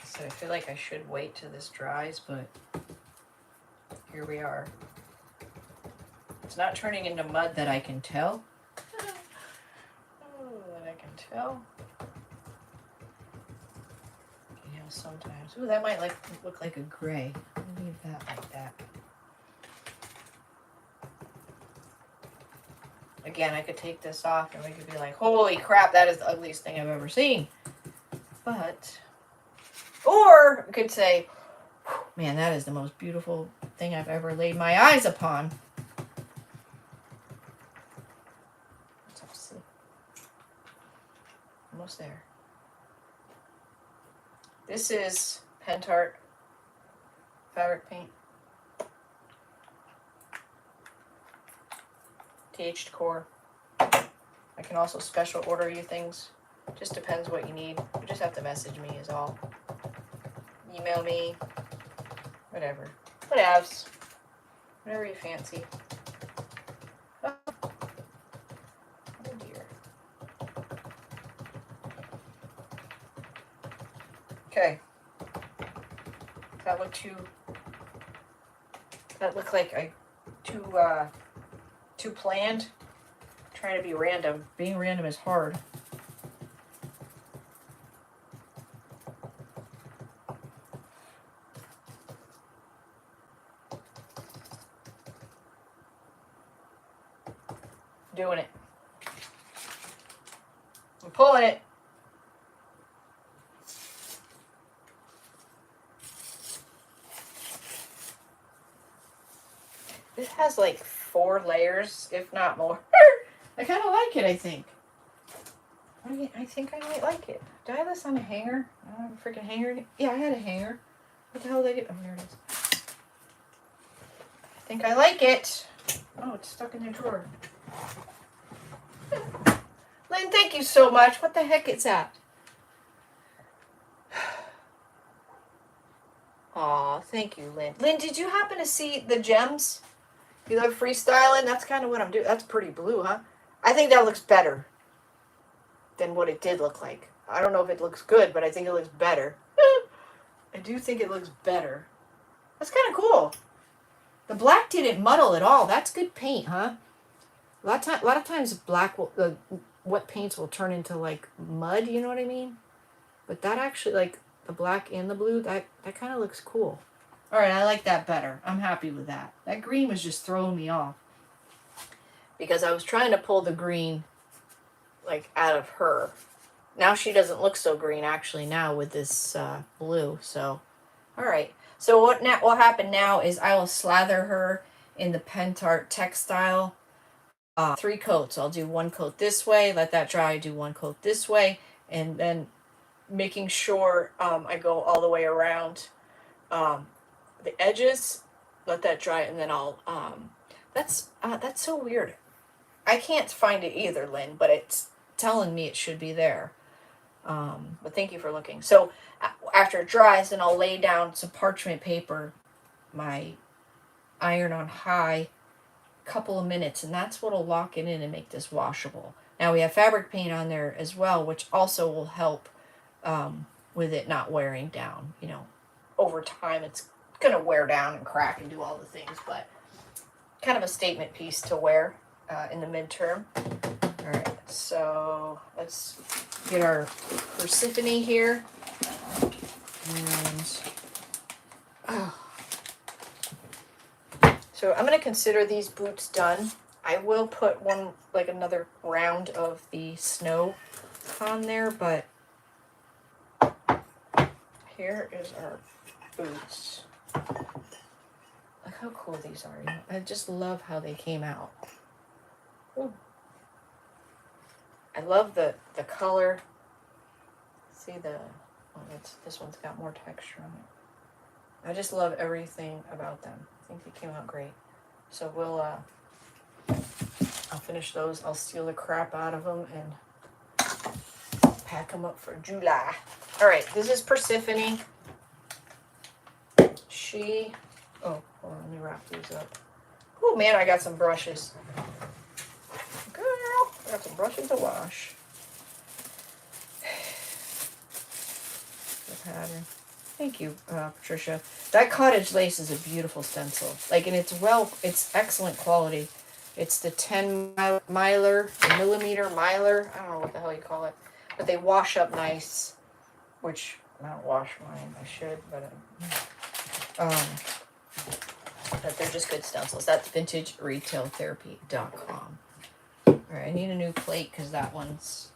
So I feel like I should wait till this dries, but here we are. It's not turning into mud that I can tell. That I can tell. You know, sometimes. Ooh, that might look like a gray. I'll leave that like that. Again, I could take this off and we could be like, holy crap, that is the ugliest thing I've ever seen. But, or we could say, man, that is the most beautiful thing I've ever laid my eyes upon. Let's see. Almost there. This is Pentart fabric paint. TH'd core. I can also special order you things. Just depends what you need. You just have to message me is all. Email me. Whatever. Whatevs. Whatever you fancy. Oh dear. Okay. That look too... That looked like too planned. I'm trying to be random. Being random is hard. Doing it. I'm pulling it. This has like 4 layers, if not more. I kind of like it, I think. I think I might like it. Did I have this on a hanger? I don't have a freaking hanger. Yeah, I had a hanger. What the hell did I do? Oh, there it is. I think I like it. Oh, it's stuck in the drawer. Lynn, thank you so much. What the heck is that? Aw, thank you, Lynn. Lynn, did you happen to see the gems? You love freestyling? That's kind of what I'm doing. That's pretty blue, huh? I think that looks better than what it did look like. I don't know if it looks good, but I think it looks better. I do think it looks better. That's kind of cool. The black didn't muddle at all. That's good paint, huh? A lot of times black will, wet paints will turn into like mud, you know what I mean? But that actually, like the black and the blue, that kind of looks cool. All right, I like that better. I'm happy with that. That green was just throwing me off. Because I was trying to pull the green, like, out of her. Now she doesn't look so green, actually, now with this blue. So, all right. So what will happen now is I will slather her in the Pentart textile 3 coats. I'll do 1 coat this way, let that dry, do 1 coat this way, and then making sure I go all the way around the edges, let that dry, and then I'll, that's so weird. I can't find it either, Lynn, but it's telling me it should be there. But thank you for looking. So after it dries, then I'll lay down some parchment paper, my iron on high, couple of minutes, and that's what'll lock it in and make this washable. Now we have fabric paint on there as well, which also will help with it not wearing down. You know, over time it's gonna wear down and crack and do all the things, but kind of a statement piece to wear in the midterm. All right, so let's get our Persephone here, and So I'm going to consider these boots done. I will put one, like another round of the snow on there, but here is our boots. Look how cool these are. I just love how they came out. Ooh. I love the color. See the, oh, this one's got more texture on it. I just love everything about them. I think they came out great. So we'll, I'll finish those. I'll steal the crap out of them and pack them up for July. All right, this is Persephone. She, oh, hold on, let me wrap these up. Oh man, I got some brushes. Girl, I got some brushes to wash. The pattern. Thank you, Patricia. That cottage lace is a beautiful stencil. Like, and it's excellent quality. It's the 10 millimeter, I don't know what the hell you call it. But they wash up nice, which I don't wash mine. I should, but they're just good stencils. That's vintageretailtherapy.com. All right, I need a new plate because that one's...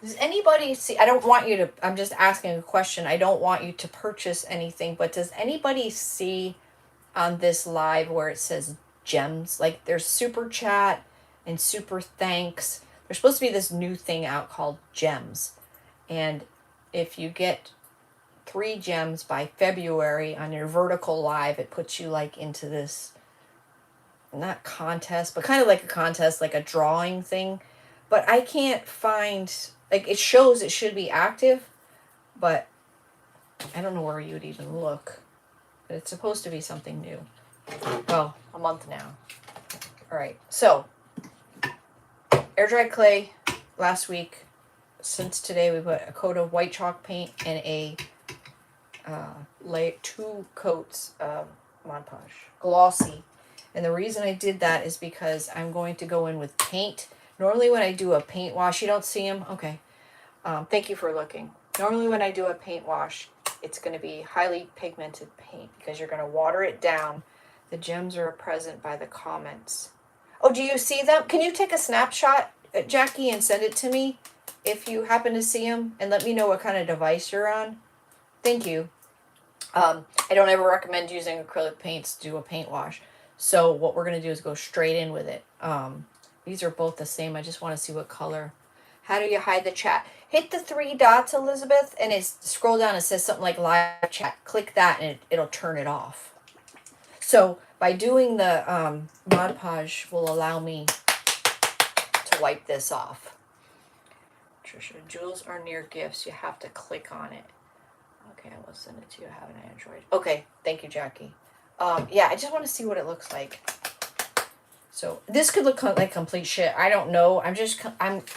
Does anybody see, I don't want you to, I'm just asking a question. I don't want you to purchase anything, but does anybody see on this live where it says gems? Like there's super chat and super thanks. There's supposed to be this new thing out called gems. And if you get 3 gems by February on your vertical live, it puts you like into this, not contest, but kind of like a contest, like a drawing thing. But I can't find, like it shows it should be active, but I don't know where you would even look. But it's supposed to be something new. Well, a month now. All right, so air dry clay last week. Since today, we put a coat of white chalk paint and a 2 coats of Mod Podge Glossy. And the reason I did that is because I'm going to go in with paint. Normally when I do a paint wash, you don't see them? Okay. Thank you for looking. Normally when I do a paint wash, it's going to be highly pigmented paint because you're going to water it down. The gems are present by the comments. Oh, do you see them? Can you take a snapshot, Jackie, and send it to me if you happen to see them? And let me know what kind of device you're on. Thank you. I don't ever recommend using acrylic paints to do a paint wash. So what we're going to do is go straight in with it. These are both the same. I just want to see what color. How do you hide the chat? Hit the 3 dots, Elizabeth, and scroll down. It says something like live chat. Click that and it'll turn it off. So by doing the Mod Podge will allow me to wipe this off. Trisha, jewels are near gifts. You have to click on it. Okay, I will send it to you. I have an Android. Okay, thank you, Jackie. Yeah, I just want to see what it looks like. So this could look like complete shit. I don't know. I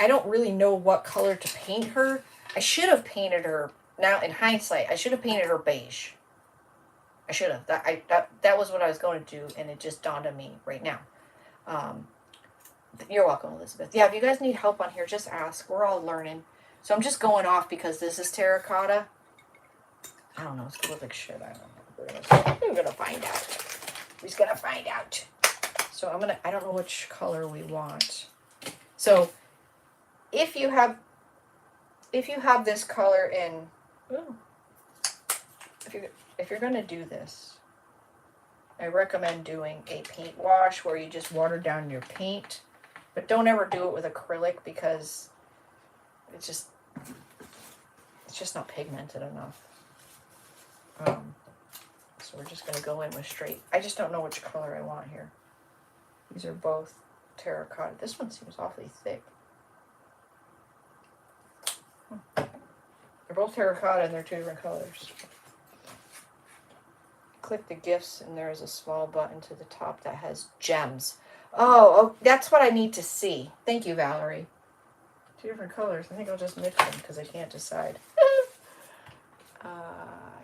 don't really know what color to paint her. I should have painted her. Now in hindsight, I should have painted her beige. I should have. That was what I was going to do, and it just dawned on me right now. You're welcome, Elizabeth. Yeah, if you guys need help on here, just ask. We're all learning. So I'm just going off because this is terracotta. I don't know. It's gonna look like shit. I don't know. We're gonna find out. We're just gonna find out. So I don't know which color we want. So if you have this color in, if you're gonna do this, I recommend doing a paint wash where you just water down your paint, but don't ever do it with acrylic because it's just not pigmented enough. So we're just gonna go in with straight. I just don't know which color I want here. These are both terracotta. This one seems awfully thick. They're both terracotta and they're 2 different colors. Click the gifts and there is a small button to the top that has gems. Oh, that's what I need to see. Thank you, Valerie. 2 different colors. I think I'll just mix them because I can't decide.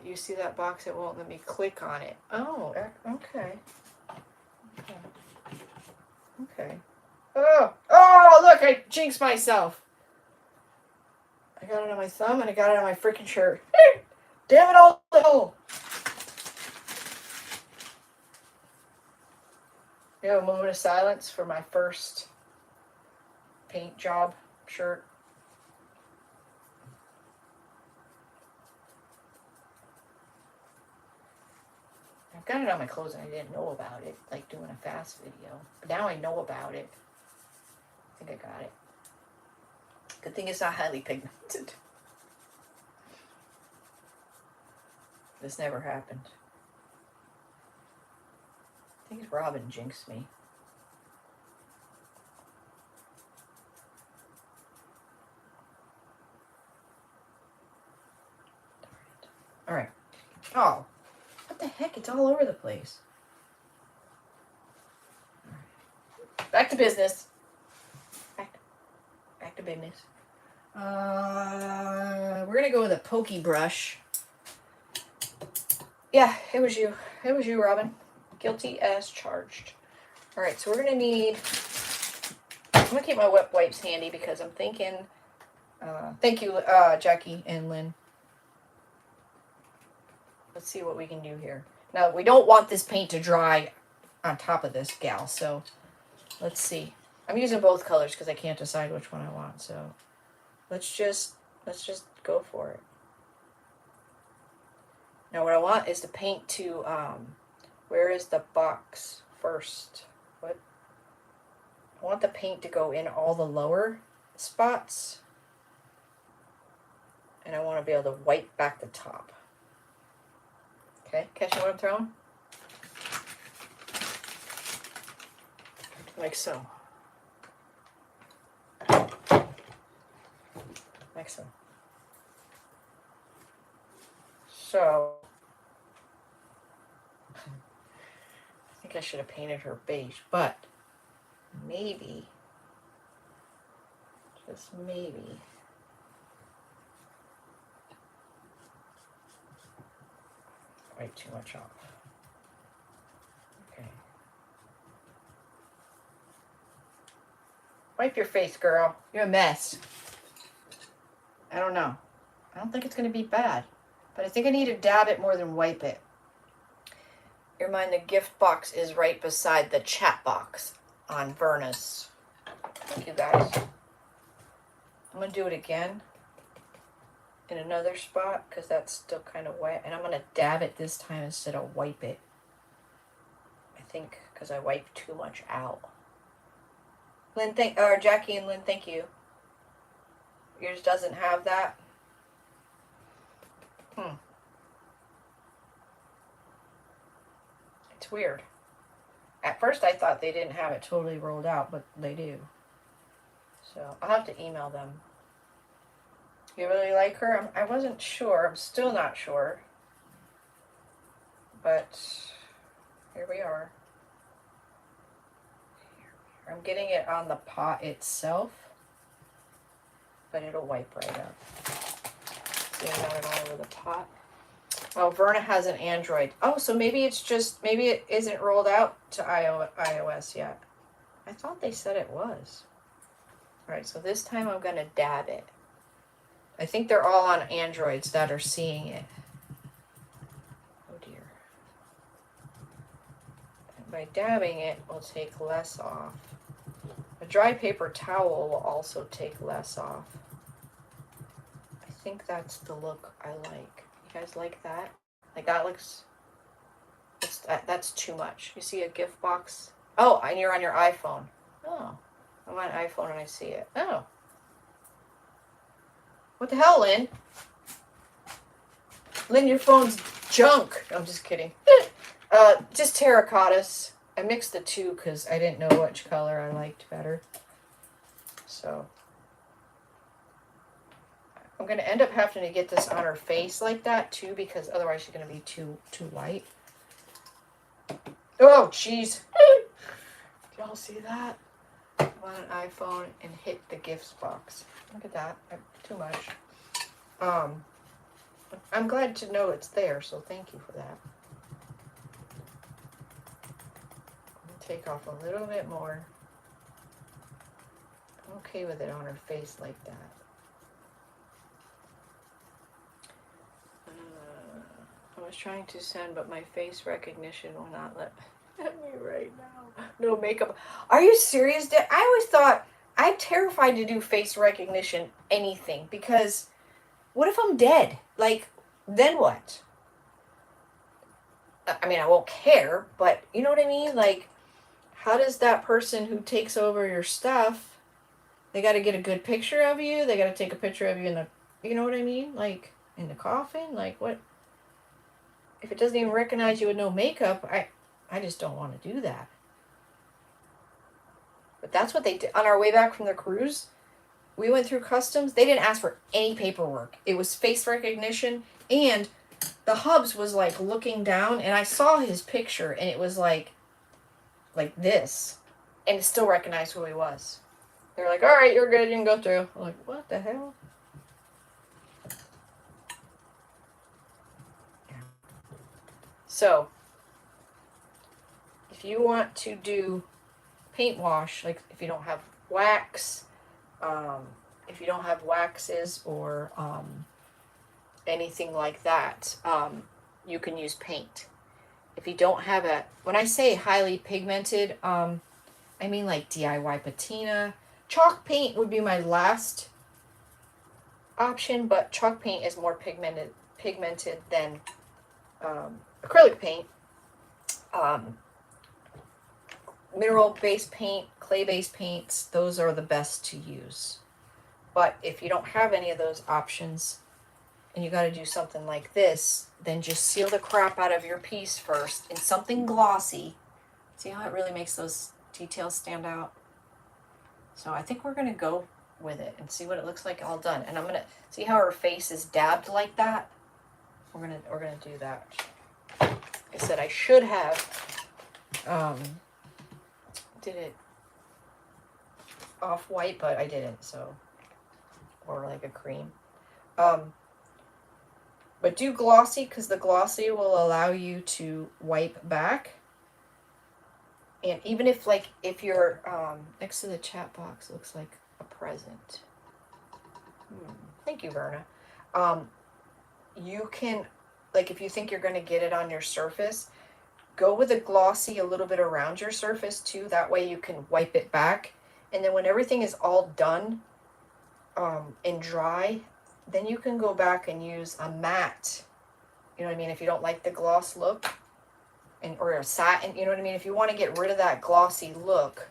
You see that box? It won't let me click on it. Oh, okay. Okay. Oh, look, I jinxed myself. I got it on my thumb and I got it on my freaking shirt. Damn it all! No. You have a moment of silence for my first paint job shirt. I've got it on my clothes and I didn't know about it, like doing a fast video. But now I know about it. I think I got it. Good thing it's not highly pigmented. This never happened. I think Robin jinxed me. All right. Oh, what the heck? It's all over the place. Right. Back to business. Back to business. We're gonna go with a pokey brush. Yeah, it was you. It was you, Robin. Guilty as charged. All right, so we're gonna need. I'm gonna keep my wet wipes handy because I'm thinking. Thank you, Jackie and Lynn. Let's see what we can do here. Now, we don't want this paint to dry on top of this gal, so let's see. I'm using both colors because I can't decide which one I want, so let's just go for it. Now, what I want is the paint to, where is the box first? What? I want the paint to go in all the lower spots, and I want to be able to wipe back the top. Okay, catching what I'm throwing? Like so. Like so. So, I think I should have painted her beige, but maybe, just maybe, wipe too much off. Okay. Wipe your face, girl. You're a mess. I don't know. I don't think it's going to be bad, but I think I need to dab it more than wipe it. Bear in mind the gift box is right beside the chat box on Verna's. Thank you, guys. I'm going to do it again in another spot because that's still kind of wet, and I'm going to dab it this time instead of wipe it. I think because I wiped too much out. Lynn, Jackie and Lynn, thank you. Yours doesn't have that. It's weird. At first I thought they didn't have it totally rolled out, but they do. So I'll have to email them. You really like her? I wasn't sure. I'm still not sure. But here we are. I'm getting it on the pot itself, but it'll wipe right up. See, I got it all over the pot. Oh, Verna has an Android. Oh, so maybe it's just, maybe it isn't rolled out to iOS yet. I thought they said it was. All right, so this time I'm going to dab it. I think they're all on Androids that are seeing it. Oh, dear. And by dabbing it, we'll take less off. A dry paper towel will also take less off. I think that's the look I like. You guys like that? Like that looks, that's too much. You see a gift box? Oh, and you're on your iPhone. Oh, I'm on iPhone and I see it. Oh. What the hell, Lynn? Lynn, your phone's junk. I'm just kidding. Just terracottas. I mixed the two because I didn't know which color I liked better. So I'm going to end up having to get this on her face like that too, because otherwise she's going to be too light. Oh, jeez. Y'all see that? I'm on an iPhone and hit the gifts box. Look at that. Too much. I'm glad to know it's there, so thank you for that. Take off a little bit more. I'm okay with it on her face like that. was trying to send, but my face recognition will not let me right now. No makeup. Are you serious? I always thought, I'm terrified to do face recognition anything, because what if I'm dead? Like, then what? I mean, I won't care, but you know what I mean? Like, how does that person who takes over your stuff, they got to get a good picture of you? They got to take a picture of you in the, you know what I mean? Like, in the coffin? Like, what? If it doesn't even recognize you with no makeup, I just don't want to do that. But that's what they did. On our way back from the cruise, we went through customs. They didn't ask for any paperwork. It was face recognition, and the hubs was like looking down, and I saw his picture, and it was like this, and it still recognized who he was. They're like, all right, you're good, you can go through. I'm like, what the hell? So, if you want to do paint wash, like if you don't have wax, if you don't have waxes or anything like that, you can use paint. If you don't have a, when I say highly pigmented, I mean like DIY patina. Chalk paint would be my last option, but chalk paint is more pigmented than acrylic paint. Mineral-based paint, clay-based paints, those are the best to use. But if you don't have any of those options and you got to do something like this, then just seal the crap out of your piece first in something glossy. See how it really makes those details stand out? So I think we're going to go with it and see what it looks like all done. And I'm going to see how her face is dabbed like that. We're going to do that. I said I should have did it off-white, but I didn't, so, or like a cream. But do glossy, because the glossy will allow you to wipe back. And even if, like, if you're next to the chat box, looks like a present. Thank you, Verna. You can, like, if you think you're going to get it on your surface, go with a glossy a little bit around your surface too. That way you can wipe it back. And then when everything is all done and dry, then you can go back and use a matte. You know what I mean? If you don't like the gloss look, or a satin, you know what I mean? If you want to get rid of that glossy look,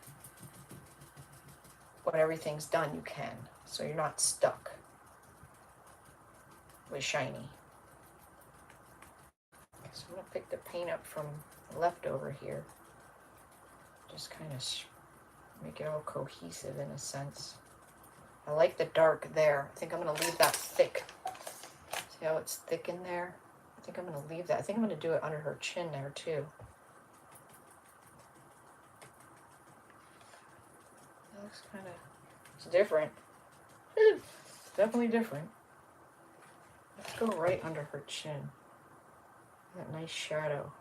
when everything's done, you can. So you're not stuck with shiny. So I'm going to pick the paint up from leftover here. Just kind of make it all cohesive in a sense. I like the dark there. I think I'm going to leave that thick. See how it's thick in there? I think I'm going to leave that. I think I'm going to do it under her chin there too. That looks kind of, it's different. It's definitely different. Let's go right under her chin. That nice shadow.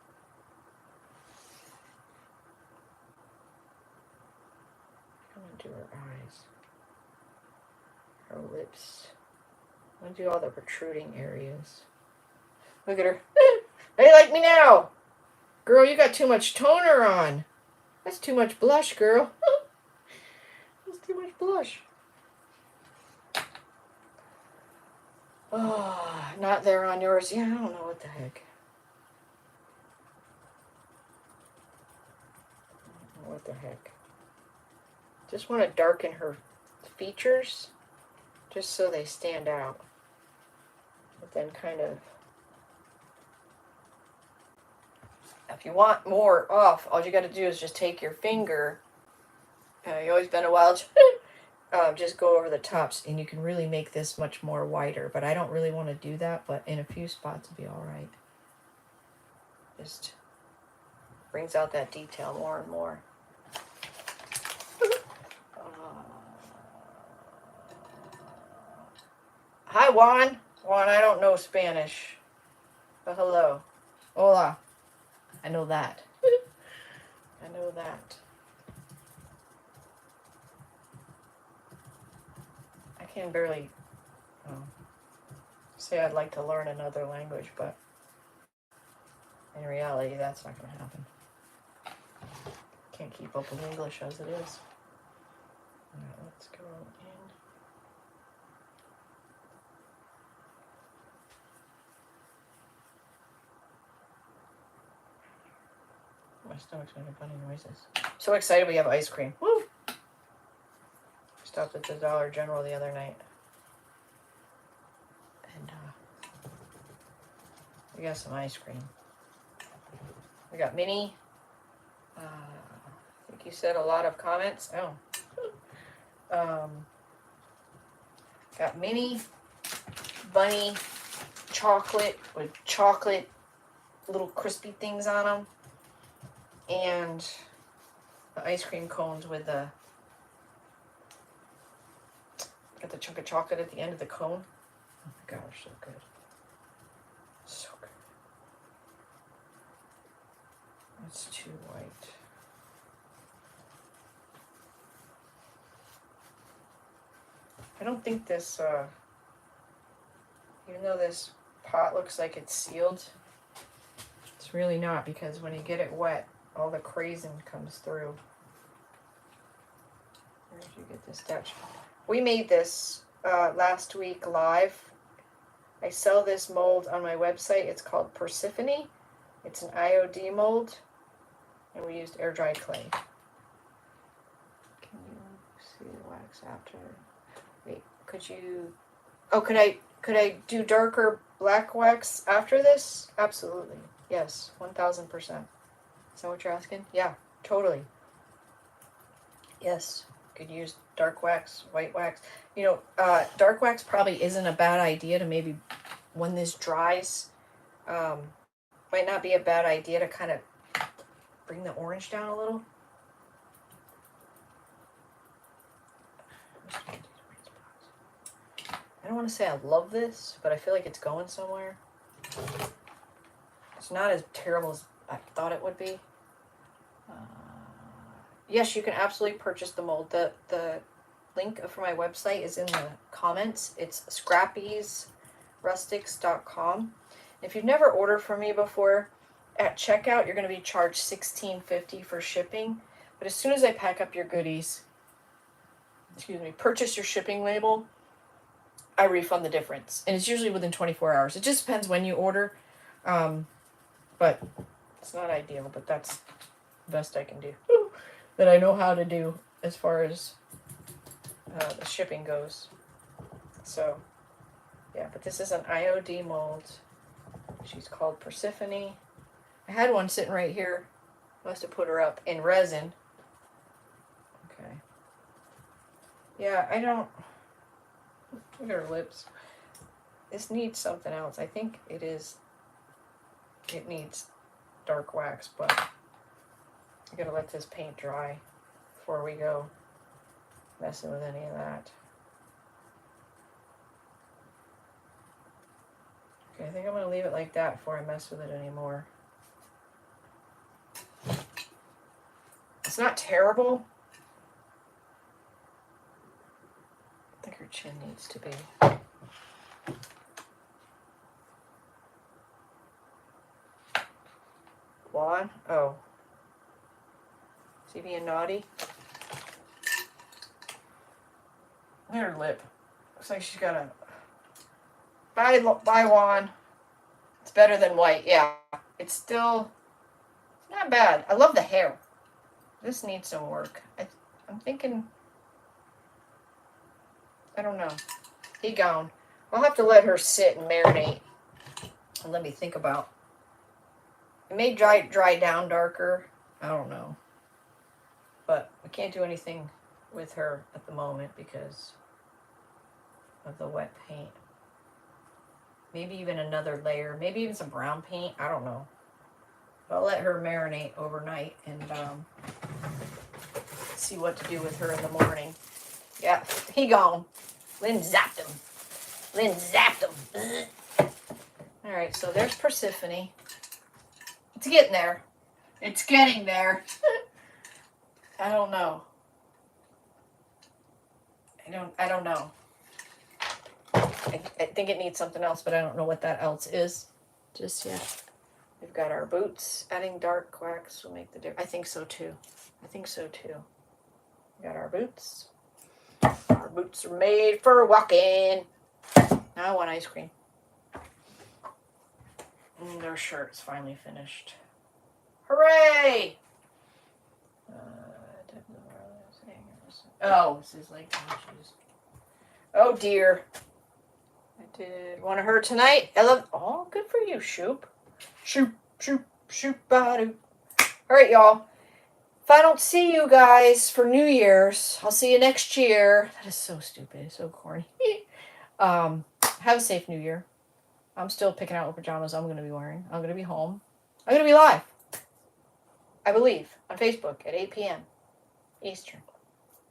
I'm going to do her eyes. Her lips. I'm going to do all the protruding areas. Look at her. They like me now. Girl, you got too much toner on. That's too much blush, girl. That's too much blush. Oh, not there on yours. Yeah, I don't know what the heck. What the heck. Just want to darken her features just so they stand out. But then kind of, if you want more off, all you got to do is just take your finger. You always been a wild. Just go over the tops, and you can really make this much more wider. But I don't really want to do that. But in a few spots, it'll be all right. Just brings out that detail more and more. Hi, Juan. Juan, I don't know Spanish. But hello. Hola. I know that. I know that. I can barely say I'd like to learn another language, but In reality, that's not going to happen. Can't keep up with English as it is. Alright, let's go in. My stomach's making funny noises. So excited we have ice cream. Woo! Stopped at the Dollar General the other night. And we got some ice cream. We got mini. I think you said a lot of comments. Oh. Got mini bunny chocolate with chocolate little crispy things on them. And the ice cream cones with the got the chunk of chocolate at the end of the cone. Oh my gosh, so good. So good. That's too white. I don't think this, even though this pot looks like it's sealed, it's really not, because when you get it wet, all the craisin comes through. Where did you get this Dutch? We made this last week live. I sell this mold on my website. It's called Persephone. It's an IOD mold, and we used air-dried clay. Can you see the wax after? Wait, could you? Oh, could I do darker black wax after this? Absolutely. Yes, 1000%. Is that what you're asking? Yeah, totally. Yes, could use dark wax, white wax. You know, dark wax probably isn't a bad idea to maybe, when this dries, might not be a bad idea to kind of bring the orange down a little. I don't want to say I love this, but I feel like it's going somewhere. It's not as terrible as I thought it would be. Yes, you can absolutely purchase the mold. The link for my website is in the comments. It's scrappy'srustics.com. If you've never ordered from me before, at checkout you're going to be charged $16.50 for shipping. But as soon as I pack up your goodies, purchase your shipping label, I refund the difference. And it's usually within 24 hours. It just depends when you order. But it's not ideal, but that's the best I can do. That I know how to do as far as the shipping goes. So, yeah, but this is an IOD mold. She's called Persephone. I had one sitting right here. Must have put her up in resin. Okay. Yeah, I don't... Look at her lips. This needs something else. I think it needs dark wax, but I gotta let this paint dry before we go messing with any of that. Okay, I think I'm gonna leave it like that before I mess with it anymore. It's not terrible. I think her chin needs to be. Juan? Oh. Is he being naughty? Look at her lip. Looks like she's got a... Bye, Juan. It's better than white. Yeah. It's still... It's not bad. I love the hair. This needs some work. I'm thinking... I don't know. He gone. I'll have to let her sit and marinate. And let me think about... It may dry down darker. I don't know. But we can't do anything with her at the moment because of the wet paint. Maybe even another layer. Maybe even some brown paint. I don't know. But I'll let her marinate overnight and see what to do with her in the morning. Yeah, he gone. Lynn zapped him. Lynn zapped him. Alright, so there's Persephone. It's getting there. It's getting there. I don't know. I don't know. I think it needs something else, but I don't know what that else is just yet. We've got our boots. Adding dark wax will make the difference. I think so too. I think so too. We got our boots. Our boots are made for walking. Now I want ice cream. And our shirt's finally finished. Hooray! Oh, this is like shoes. Oh dear. I did one of her tonight. I love. Oh, good for you, Shoop. Shoop, shoop, shoop, ba-doo. All right, y'all. If I don't see you guys for New Year's, I'll see you next year. That is so stupid. It's so corny. Have a safe New Year. I'm still picking out what pajamas I'm going to be wearing. I'm going to be home. I'm going to be live, I believe, on Facebook at 8 p.m. Eastern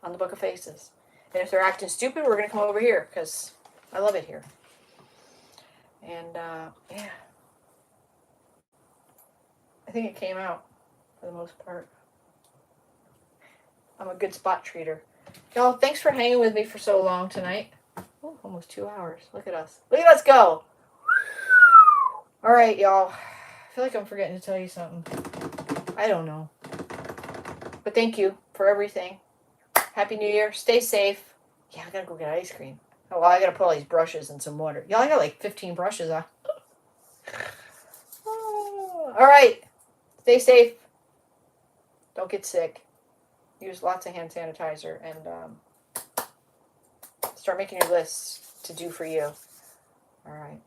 on the Book of Faces. And if they're acting stupid, we're going to come over here because I love it here. And, yeah. I think it came out for the most part. I'm a good spot treater. Y'all, thanks for hanging with me for so long tonight. Oh, almost 2 hours. Look at us. Look at us go. All right, y'all. I feel like I'm forgetting to tell you something. I don't know. But thank you for everything. Happy New Year. Stay safe. Yeah, I gotta go get ice cream. Oh, well, I gotta put all these brushes in some water. Y'all, I got like 15 brushes. All right. Stay safe. Don't get sick. Use lots of hand sanitizer and start making your lists to do for you. All right.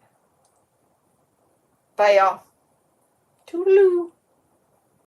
Bye, y'all. Toodaloo.